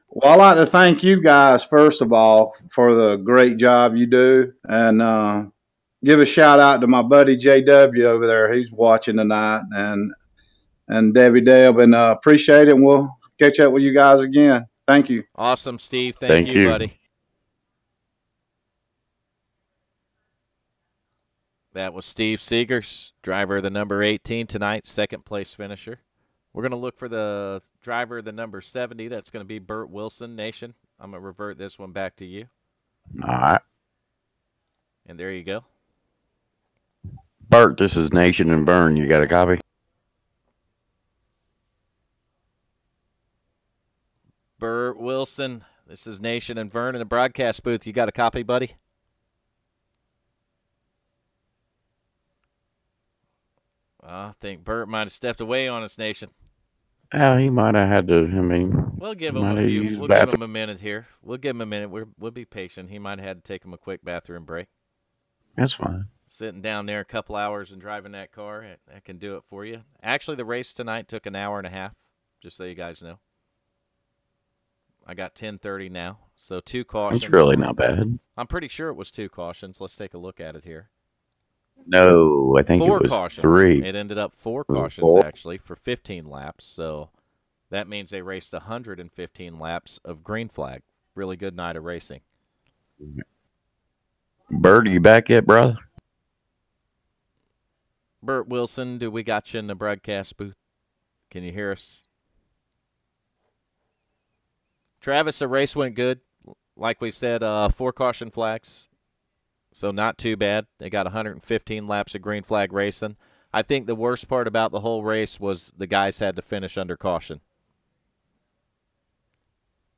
Well, I'd like to thank you guys, first of all, for the great job you do. And give a shout out to my buddy JW over there. He's watching tonight. And Debbie Deb. And appreciate it. And we'll catch up with you guys again. Thank you. Awesome, Steve. Thank you, buddy. That was Steve Seegers, driver of the number 18 tonight, second place finisher. We're going to look for the driver of the number 70. That's going to be Burt Wilson, Nation. I'm going to revert this one back to you. All right. And there you go. Burt, this is Nation and Burn. You got a copy? Burt Wilson, this is Nation and Vern in the broadcast booth. You got a copy, buddy? I think Burt might have stepped away on us, Nation. He might have had to. I mean, we'll give him a few. We'll give him a minute here. We'll give him a minute. We'll be patient. He might have had to take him a quick bathroom break. That's fine. Sitting down there a couple hours and driving that car, that can do it for you. Actually, the race tonight took an hour and a half, just so you guys know. I got 10:30 now, so 2 cautions. That's really not bad. I'm pretty sure it was 2 cautions. Let's take a look at it here. No, I think 4 it was cautions. 3. It ended up 4 cautions, actually, for 15 laps. So that means they raced 115 laps of green flag. Really good night of racing. Burt, are you back yet, brother? Burt Wilson, do we got you in the broadcast booth? Can you hear us? Travis, the race went good. Like we said, 4 caution flags. So not too bad. They got 115 laps of green flag racing. I think the worst part about the whole race was the guys had to finish under caution.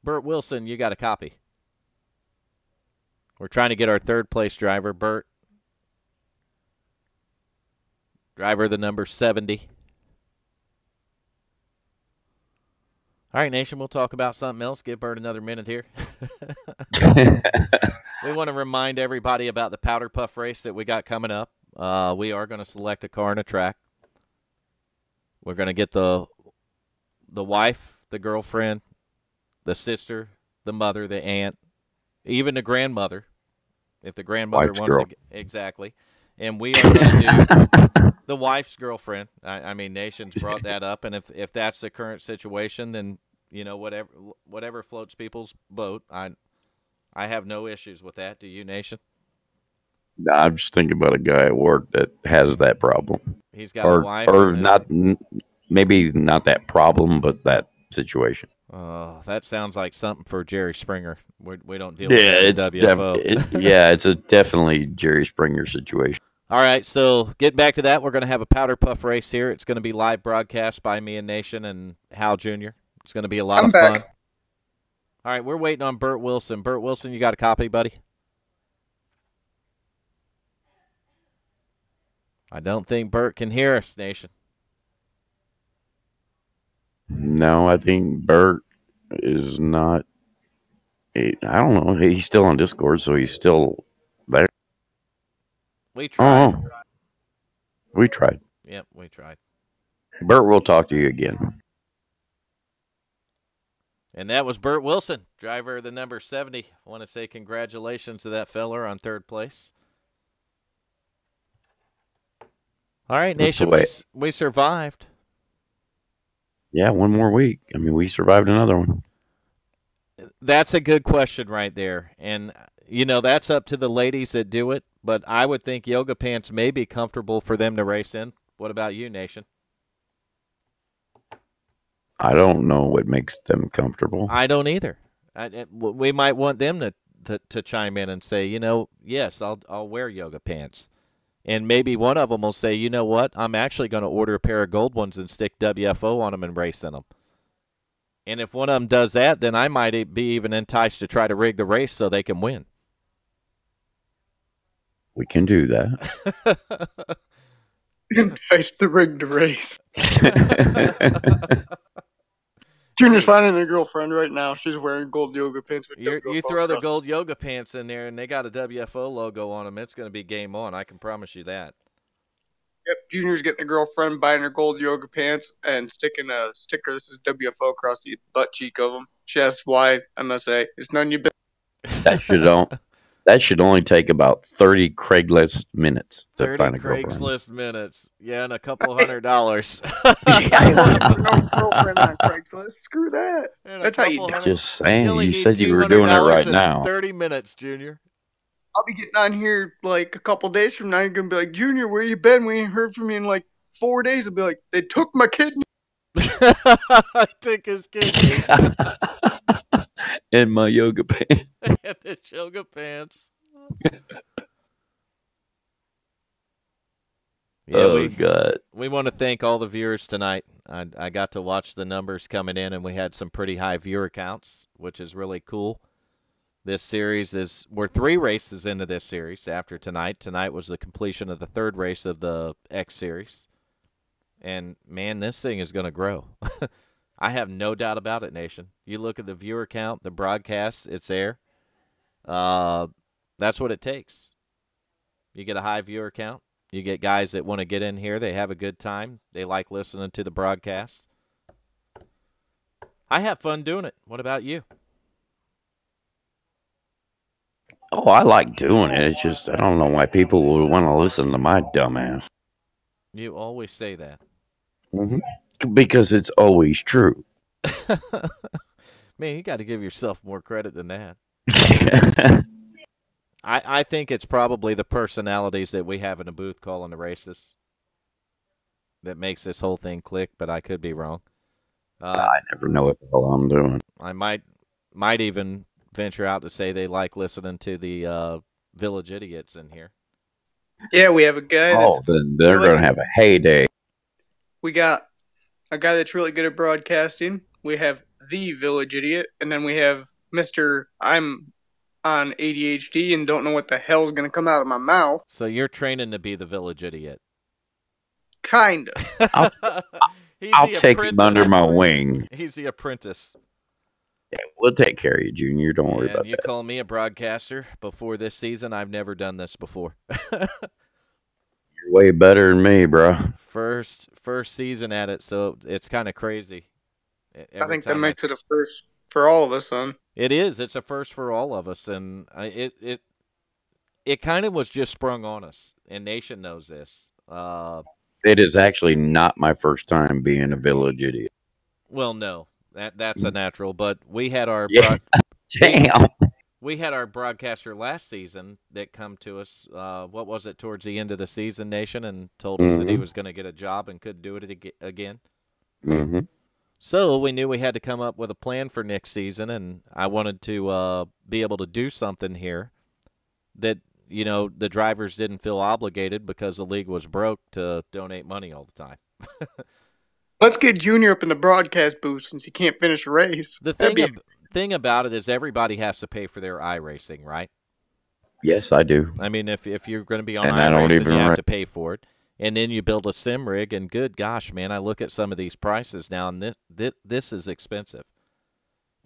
Burt Wilson, you got a copy. We're trying to get our 3rd place driver, Burt. Driver the number 70. All right, Nation, we'll talk about something else. Give Burt another minute here. We want to remind everybody about the Powder Puff race that we got coming up. We are going to select a car and a track. We're going to get the wife, the girlfriend, the sister, the mother, the aunt, even the grandmother, if the grandmother Wife's wants girl. to. Exactly. And we are going to do the wife's girlfriend. I mean, Nation's brought that up, and if that's the current situation, then you know whatever floats people's boat. I have no issues with that. Do you, Nation? Nah, I'm just thinking about a guy at work that has that problem. He's got a wife, or not. Maybe not that problem, but that situation. Oh, that sounds like something for Jerry Springer. We don't deal with that in WFO. Yeah, it's a definitely Jerry Springer situation. All right, so getting back to that, we're going to have a Powder Puff race here. It's going to be live broadcast by me and Nation and Hal Jr. It's going to be a lot of fun. All right, we're waiting on Burt Wilson. Burt Wilson, you got a copy, buddy? I don't think Burt can hear us, Nation. No, I think Burt is not. I don't know. He's still on Discord, so he's still there. We tried. Oh, we tried. Yep, we tried. Burt, we'll talk to you again. And that was Burt Wilson, driver of the number 70. I want to say congratulations to that feller on 3rd place. All right, Nation, we survived. Yeah, 1 more week. I mean, we survived another one. That's a good question right there. And, you know, that's up to the ladies that do it. But I would think yoga pants may be comfortable for them to race in. What about you, Nation? I don't know what makes them comfortable. I don't either. We might want them to chime in and say, you know, yes, I'll wear yoga pants. And maybe one of them will say, you know what, I'm actually going to order a pair of gold ones and stick WFO on them and race in them. And if one of them does that, then I might be even enticed to try to rig the race so they can win. We can do that. Enticed to rig the race. Junior's finding a girlfriend right now. She's wearing gold yoga pants. With You throw the gold yoga pants in there, and they got a WFO logo on them. It's going to be game on. I can promise you that. Yep, Junior's getting a girlfriend, buying her gold yoga pants, and sticking a sticker that says WFO across the butt cheek of them. She asks why. MSA. It's none of your business. That should only take about 30 Craigslist minutes to 30 find a girlfriend. Craigslist minutes. Yeah, and a couple $100. I ain't looking for no girlfriend on Craigslist. Screw that. And a That's how you couple do it. hundred. Just saying. only You need said you were doing it $200 right in now. 30 minutes, Junior. I'll be getting on here like a couple days from now. You're gonna be like, Junior, where you been? We ain't heard from you in like 4 days. I'll be like, they took my kidney. I took his kidney In my yoga pants. and his yoga pants. Yeah, Oh, God. we want to thank all the viewers tonight. I got to watch the numbers coming in, and we had some pretty high viewer counts, which is really cool. This series we're 3 races into this series after tonight. Tonight was the completion of the 3rd race of the X Series. And, man, this thing is going to grow. I have no doubt about it, Nation. You look at the viewer count, the broadcast, it's there. That's what it takes. You get a high viewer count. You get guys that want to get in here. They have a good time. They like listening to the broadcast. I have fun doing it. What about you? Oh, I like doing it. It's just, I don't know why people would want to listen to my dumbass. You always say that. Because it's always true. Man, you got to give yourself more credit than that. I think it's probably the personalities that we have in the booth calling the races that makes this whole thing click, but I could be wrong. I never know what the hell I'm doing. I might even venture out to say they like listening to the Village Idiots in here. Yeah, we have a guy Oh, then they're going to have a heyday. We got a guy that's really good at broadcasting. We have the Village Idiot, and then we have Mr. I'm on ADHD and don't know what the hell's going to come out of my mouth. So you're training to be the Village Idiot. Kind of. I'll take him under my wing. He's the apprentice. Yeah, we'll take care of you, Junior. Don't worry about You that. call me a broadcaster before this season. I've never done this before. You're way better than me, bro. First season at it, so it's kind of crazy. I think that makes it a first for all of us, son. It is. It's a first for all of us, and it kind of was just sprung on us, and Nation knows this. It is actually not my first time being a Village Idiot. Well, no, that's a natural, but we had our Damn. We had our broadcaster last season that come to us. What was it, towards the end of the season, Nation, and told us that he was going to get a job and couldn't do it again. Mm-hmm. So we knew we had to come up with a plan for next season, and I wanted to be able to do something here that, the drivers didn't feel obligated because the league was broke to donate money all the time. Let's get Junior up in the broadcast booth since he can't finish a race. The thing about it is everybody has to pay for their iRacing, right? Yes, I do. I mean, if you're going to be on And I don't iRacing, even you have to pay for it. And then you build a sim rig, and good gosh, man, I look at some of these prices now, and this is expensive.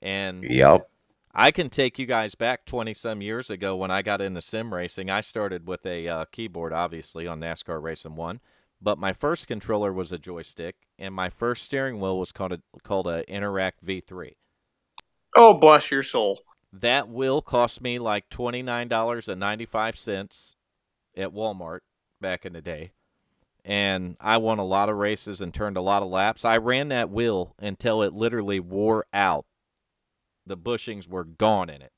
And Yep. I can take you guys back 20-some years ago when I got into sim racing. I started with a keyboard, obviously, on NASCAR Racing 1. But my first controller was a joystick, and my first steering wheel was called a Interact V3. Oh, bless your soul. That wheel cost me like $29.95 at Walmart back in the day. And I won a lot of races and turned a lot of laps. I ran that wheel until it literally wore out. The bushings were gone in it.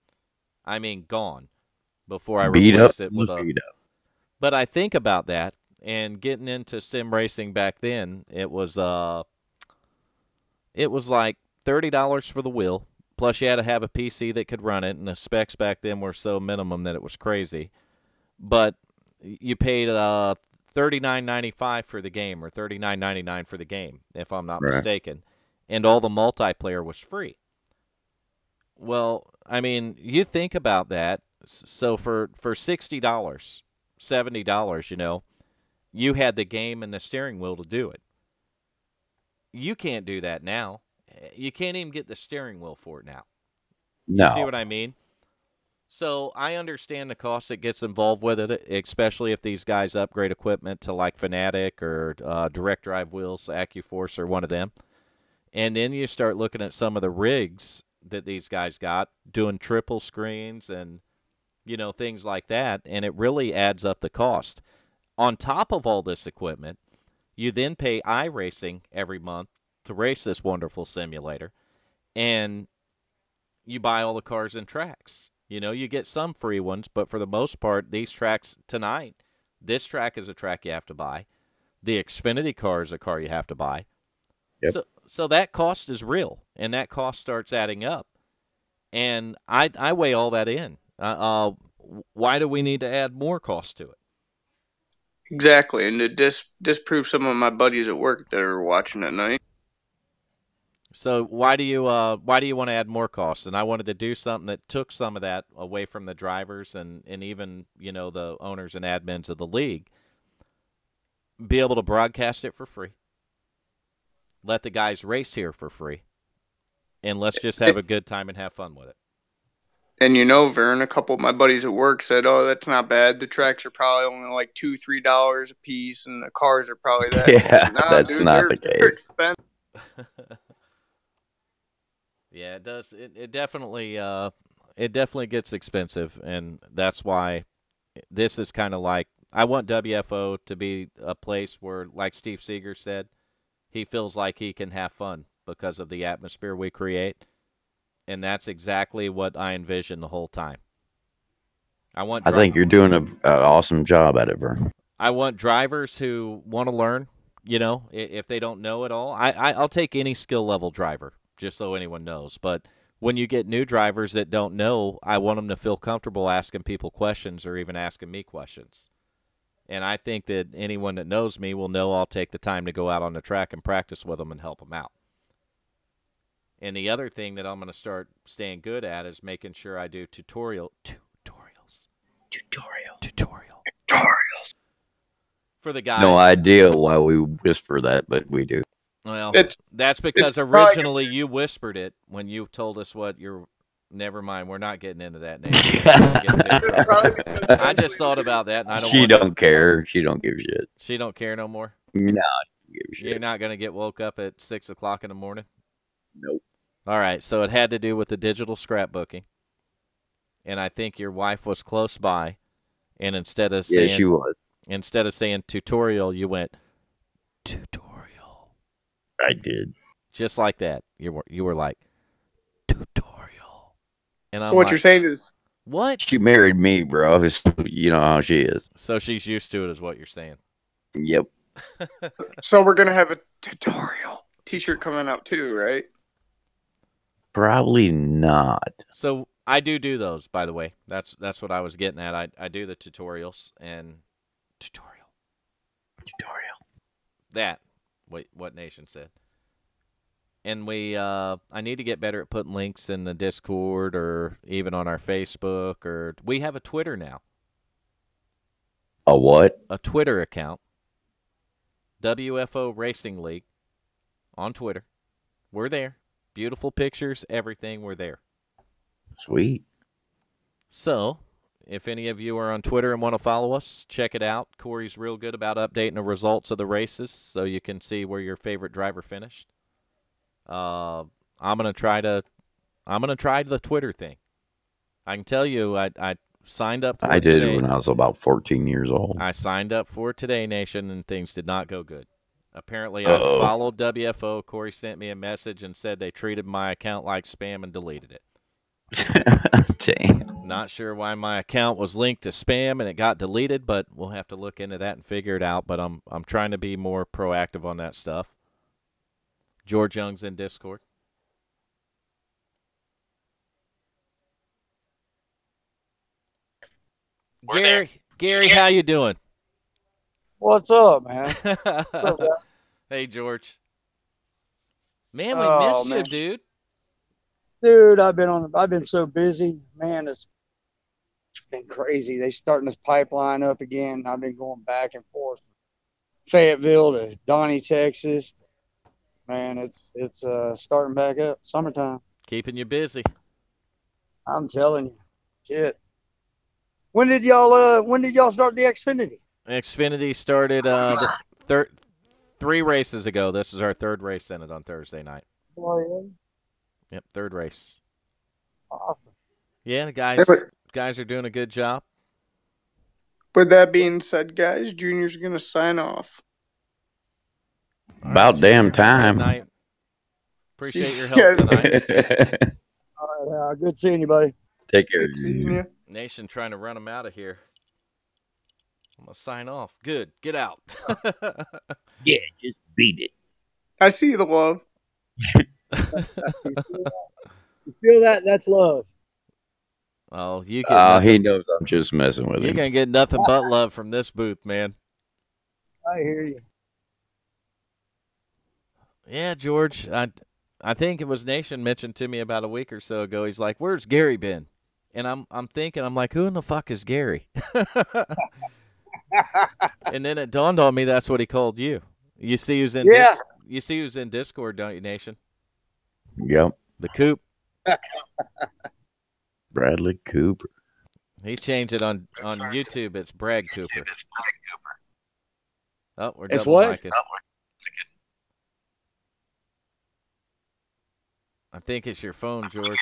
I mean, gone. Before I replaced it with a... But I think about that, and getting into sim racing back then, it was like $30 for the wheel. Plus, you had to have a PC that could run it, and the specs back then were so minimum that it was crazy. But you paid $39.95 for the game, or $39.99 for the game, if I'm not mistaken. And all the multiplayer was free. Well, I mean, you think about that. So for $60, $70, you had the game and the steering wheel to do it. You can't do that now. You can't even get the steering wheel for it now. No. You see what I mean? So I understand the cost that gets involved with it, especially if these guys upgrade equipment to like Fanatic or direct drive wheels, AccuForce, or one of them. And then you start looking at some of the rigs that these guys got doing triple screens and things like that, and it really adds up the cost. On top of all this equipment, you then pay iRacing every month to race this wonderful simulator, and you buy all the cars and tracks. You get some free ones, but for the most part, these tracks tonight, this track is a track you have to buy. The Xfinity car is a car you have to buy. Yep. So that cost is real, and that cost starts adding up. And I weigh all that in. Why do we need to add more cost to it? Exactly, and to disprove some of my buddies at work that are watching at night. So why do you want to add more costs? And I wanted to do something that took some of that away from the drivers and even the owners and admins of the league. Be able to broadcast it for free. Let the guys race here for free, and let's just have a good time and have fun with it. And Vern, a couple of my buddies at work said, "Oh, that's not bad. The tracks are probably only like $2-3 a piece, and the cars are probably that." Yeah, said, nah, that's dude, not the they're case. expensive. Yeah, it does. It definitely gets expensive, and that's why this is kind of like I want WFO to be a place where, like Steve Seeger said, he feels like he can have fun because of the atmosphere we create, and that's exactly what I envision the whole time. I think you're doing an awesome job at it, Vern. I want drivers who want to learn. If they don't know it all, I'll take any skill level driver, just so anyone knows. But when you get new drivers that don't know, I want them to feel comfortable asking people questions or even asking me questions. And I think that anyone that knows me will know I'll take the time to go out on the track and practice with them and help them out. And the other thing that I'm going to start staying good at is making sure I do tutorials for the guys. No idea why we whisper that, but we do. Well, that's because originally you whispered it when you told us what your. Never mind, we're not getting into that name. I just thought about that, and I don't. She don't care. She don't give a shit. She don't care no more. No, she don't give a shit. You're not gonna get woke up at 6 o'clock in the morning. Nope. All right, so it had to do with the digital scrapbooking, and I think your wife was close by, and instead of saying she was. Instead of saying tutorial, you went tutorial. I did. Just like that. You were like tutorial. And I'm so what you're saying is what? She married me, bro. You know how she is. So she's used to it, is what you're saying. Yep. So we're gonna have a tutorial T-shirt coming out too, right? Probably not. So I do those, by the way. That's what I was getting at. I do the tutorials and tutorial. That what Nation said. And I need to get better at putting links in the Discord or even on our Facebook, or we have a Twitter now. A what? A Twitter account. WFO Racing League on Twitter. We're there. Beautiful pictures, everything, we're there. Sweet. So, if any of you are on Twitter and want to follow us, check it out. Corey's real good about updating the results of the races so you can see where your favorite driver finished. I'm gonna try the Twitter thing. I can tell you, I signed up for it today. I did when I was about 14 years old. I signed up for it today, Nation, and things did not go good. Apparently, I followed WFO. Corey sent me a message and said they treated my account like spam and deleted it. Damn. Not sure why my account was linked to spam and it got deleted, but we'll have to look into that and figure it out. But I'm trying to be more proactive on that stuff. George Young's in Discord. Gary, how you doing? What's up, man? What's up, guys? Hey, George. Man, we missed you, dude. Dude, I've been so busy, man. It's been crazy. They starting this pipeline up again. I've been going back and forth, Fayetteville to Donnie, Texas. Man, it's starting back up. Summertime. Keeping you busy. I'm telling you. Shit. When did y'all start the Xfinity? Xfinity started the 3 races ago. This is our 3rd race in it on Thursday night. Oh yeah. Yep, 3rd race. Awesome. Yeah, the Hey, guys are doing a good job. with that being said, guys, Junior's gonna sign off. All About damn Junior, have a good time. night. Appreciate See your you help guys. tonight. All right, good seeing you, buddy. Take care. Good seeing you. Nation trying to run him out of here. I'm going to sign off. Good. Get out. Yeah, just beat it. I see the love. You feel that? That's love. Oh, you get nothing. He knows I'm just messing with You're him. going to get nothing but love from this booth, man. I hear you. Yeah, George. I think it was Nation mentioned to me about a week or so ago. He's like, "Where's Gary been?" And I'm thinking, I'm like, "Who in the fuck is Gary?" And then it dawned on me that's what he called you. You see who's in you see who's in Discord, don't you, Nation? Yep. The Coop. Bradley Cooper. He changed it on YouTube. It's Bragg Cooper. Oh, we're It's double what? micing. I think it's your phone, George.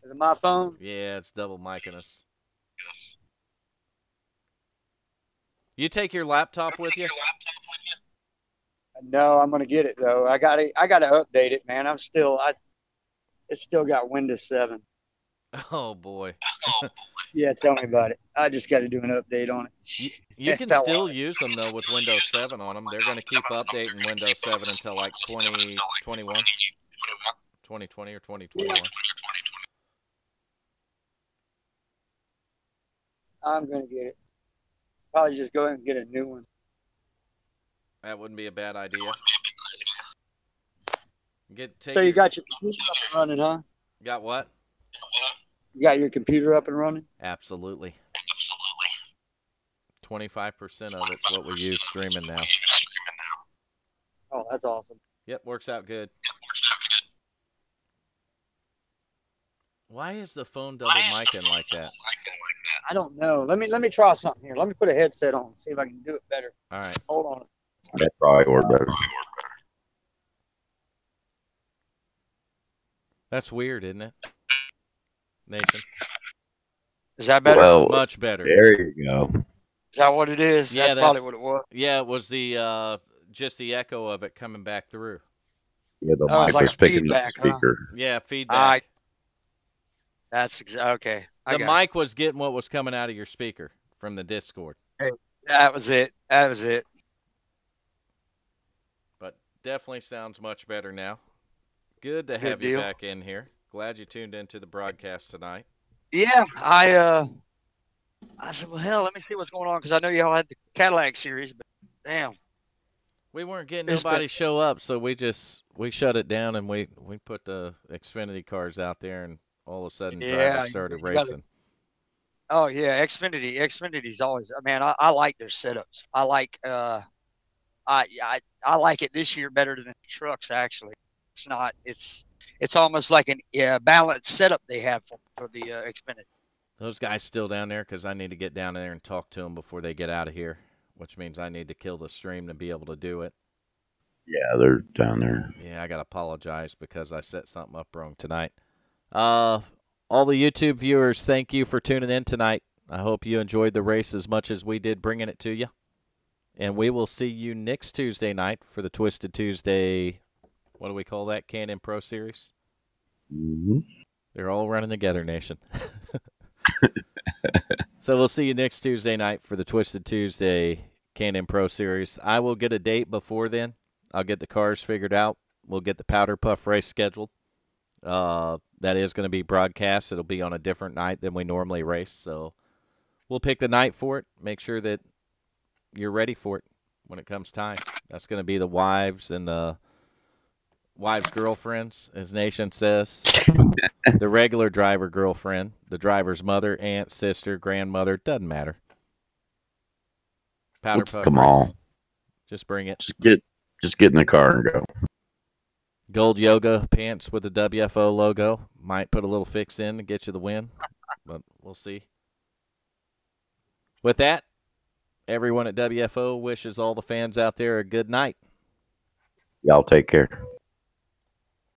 Is it my phone? Yeah, it's double micing us. You take your laptop with you? No, I'm gonna get it though. I gotta update it, man. It's still got Windows 7. Oh boy. Yeah, tell me about it. I just got to do an update on it. You can still use them though with Windows 7 on them. They're going to keep updating Windows 7 until like 2021, 2020 or 2021. I'm gonna get it. Probably just go ahead and get a new one. That wouldn't be a bad idea. So you got your computer up and running, huh? Got what? You got your computer up and running? Absolutely. 25% of it's what we use streaming now. Oh, that's awesome. Yep, works out good. Why is the phone double micing like that? I don't know. Let me try something here. Let me put a headset on and see if I can do it better. All right. Hold on. That probably worked better. That's weird, isn't it? Nation. Is that better? Well, Much better. there you go. Is that what it is? Yeah, that's probably what it was. Yeah, it was the just the echo of it coming back through. Yeah, the Oh, it's mic like was a picking up feedback, the speaker. Yeah, feedback. That's okay. The mic was getting what was coming out of your speaker from the Discord. That was it. That was it. But definitely sounds much better now. Good to have you back in here. Glad you tuned into the broadcast tonight. Yeah, I said, well, hell, let me see what's going on because I know y'all had the Cadillac series, but damn, we weren't getting nobody show up, so we shut it down and we put the Xfinity cars out there, and all of a sudden drivers started racing. Oh yeah, Xfinity's always. Man, I like their setups. I like I like it this year better than the trucks actually. It's not. It's almost like a balanced setup they have for the Xfinity. Those guys still down there because I need to get down there and talk to them before they get out of here, which means I need to kill the stream to be able to do it. Yeah, they're down there. Yeah, I got to apologize because I set something up wrong tonight. All the YouTube viewers, thank you for tuning in tonight. I hope you enjoyed the race as much as we did bringing it to you. And we will see you next Tuesday night for the Twisted Tuesday, what do we call that, Can-Am Pro Series? Mm-hmm. They're all running together, Nation. So we'll see you next Tuesday night for the Twisted Tuesday Can-Am Pro Series. I will get a date before then. I'll get the cars figured out. We'll get the Powder Puff race scheduled. That is going to be broadcast. It'll be on a different night than we normally race. So we'll pick the night for it. Make sure that you're ready for it when it comes time. That's going to be the wives and the wives' girlfriends, as Nation says. The regular driver girlfriend, the driver's mother, aunt, sister, grandmother, doesn't matter. Powder Puff Come race. on. Just bring it. Just get in the car and go. Gold yoga pants with the WFO logo. Might put a little fix in to get you the win. but we'll see. With that, everyone at WFO wishes all the fans out there a good night. Y'all take care.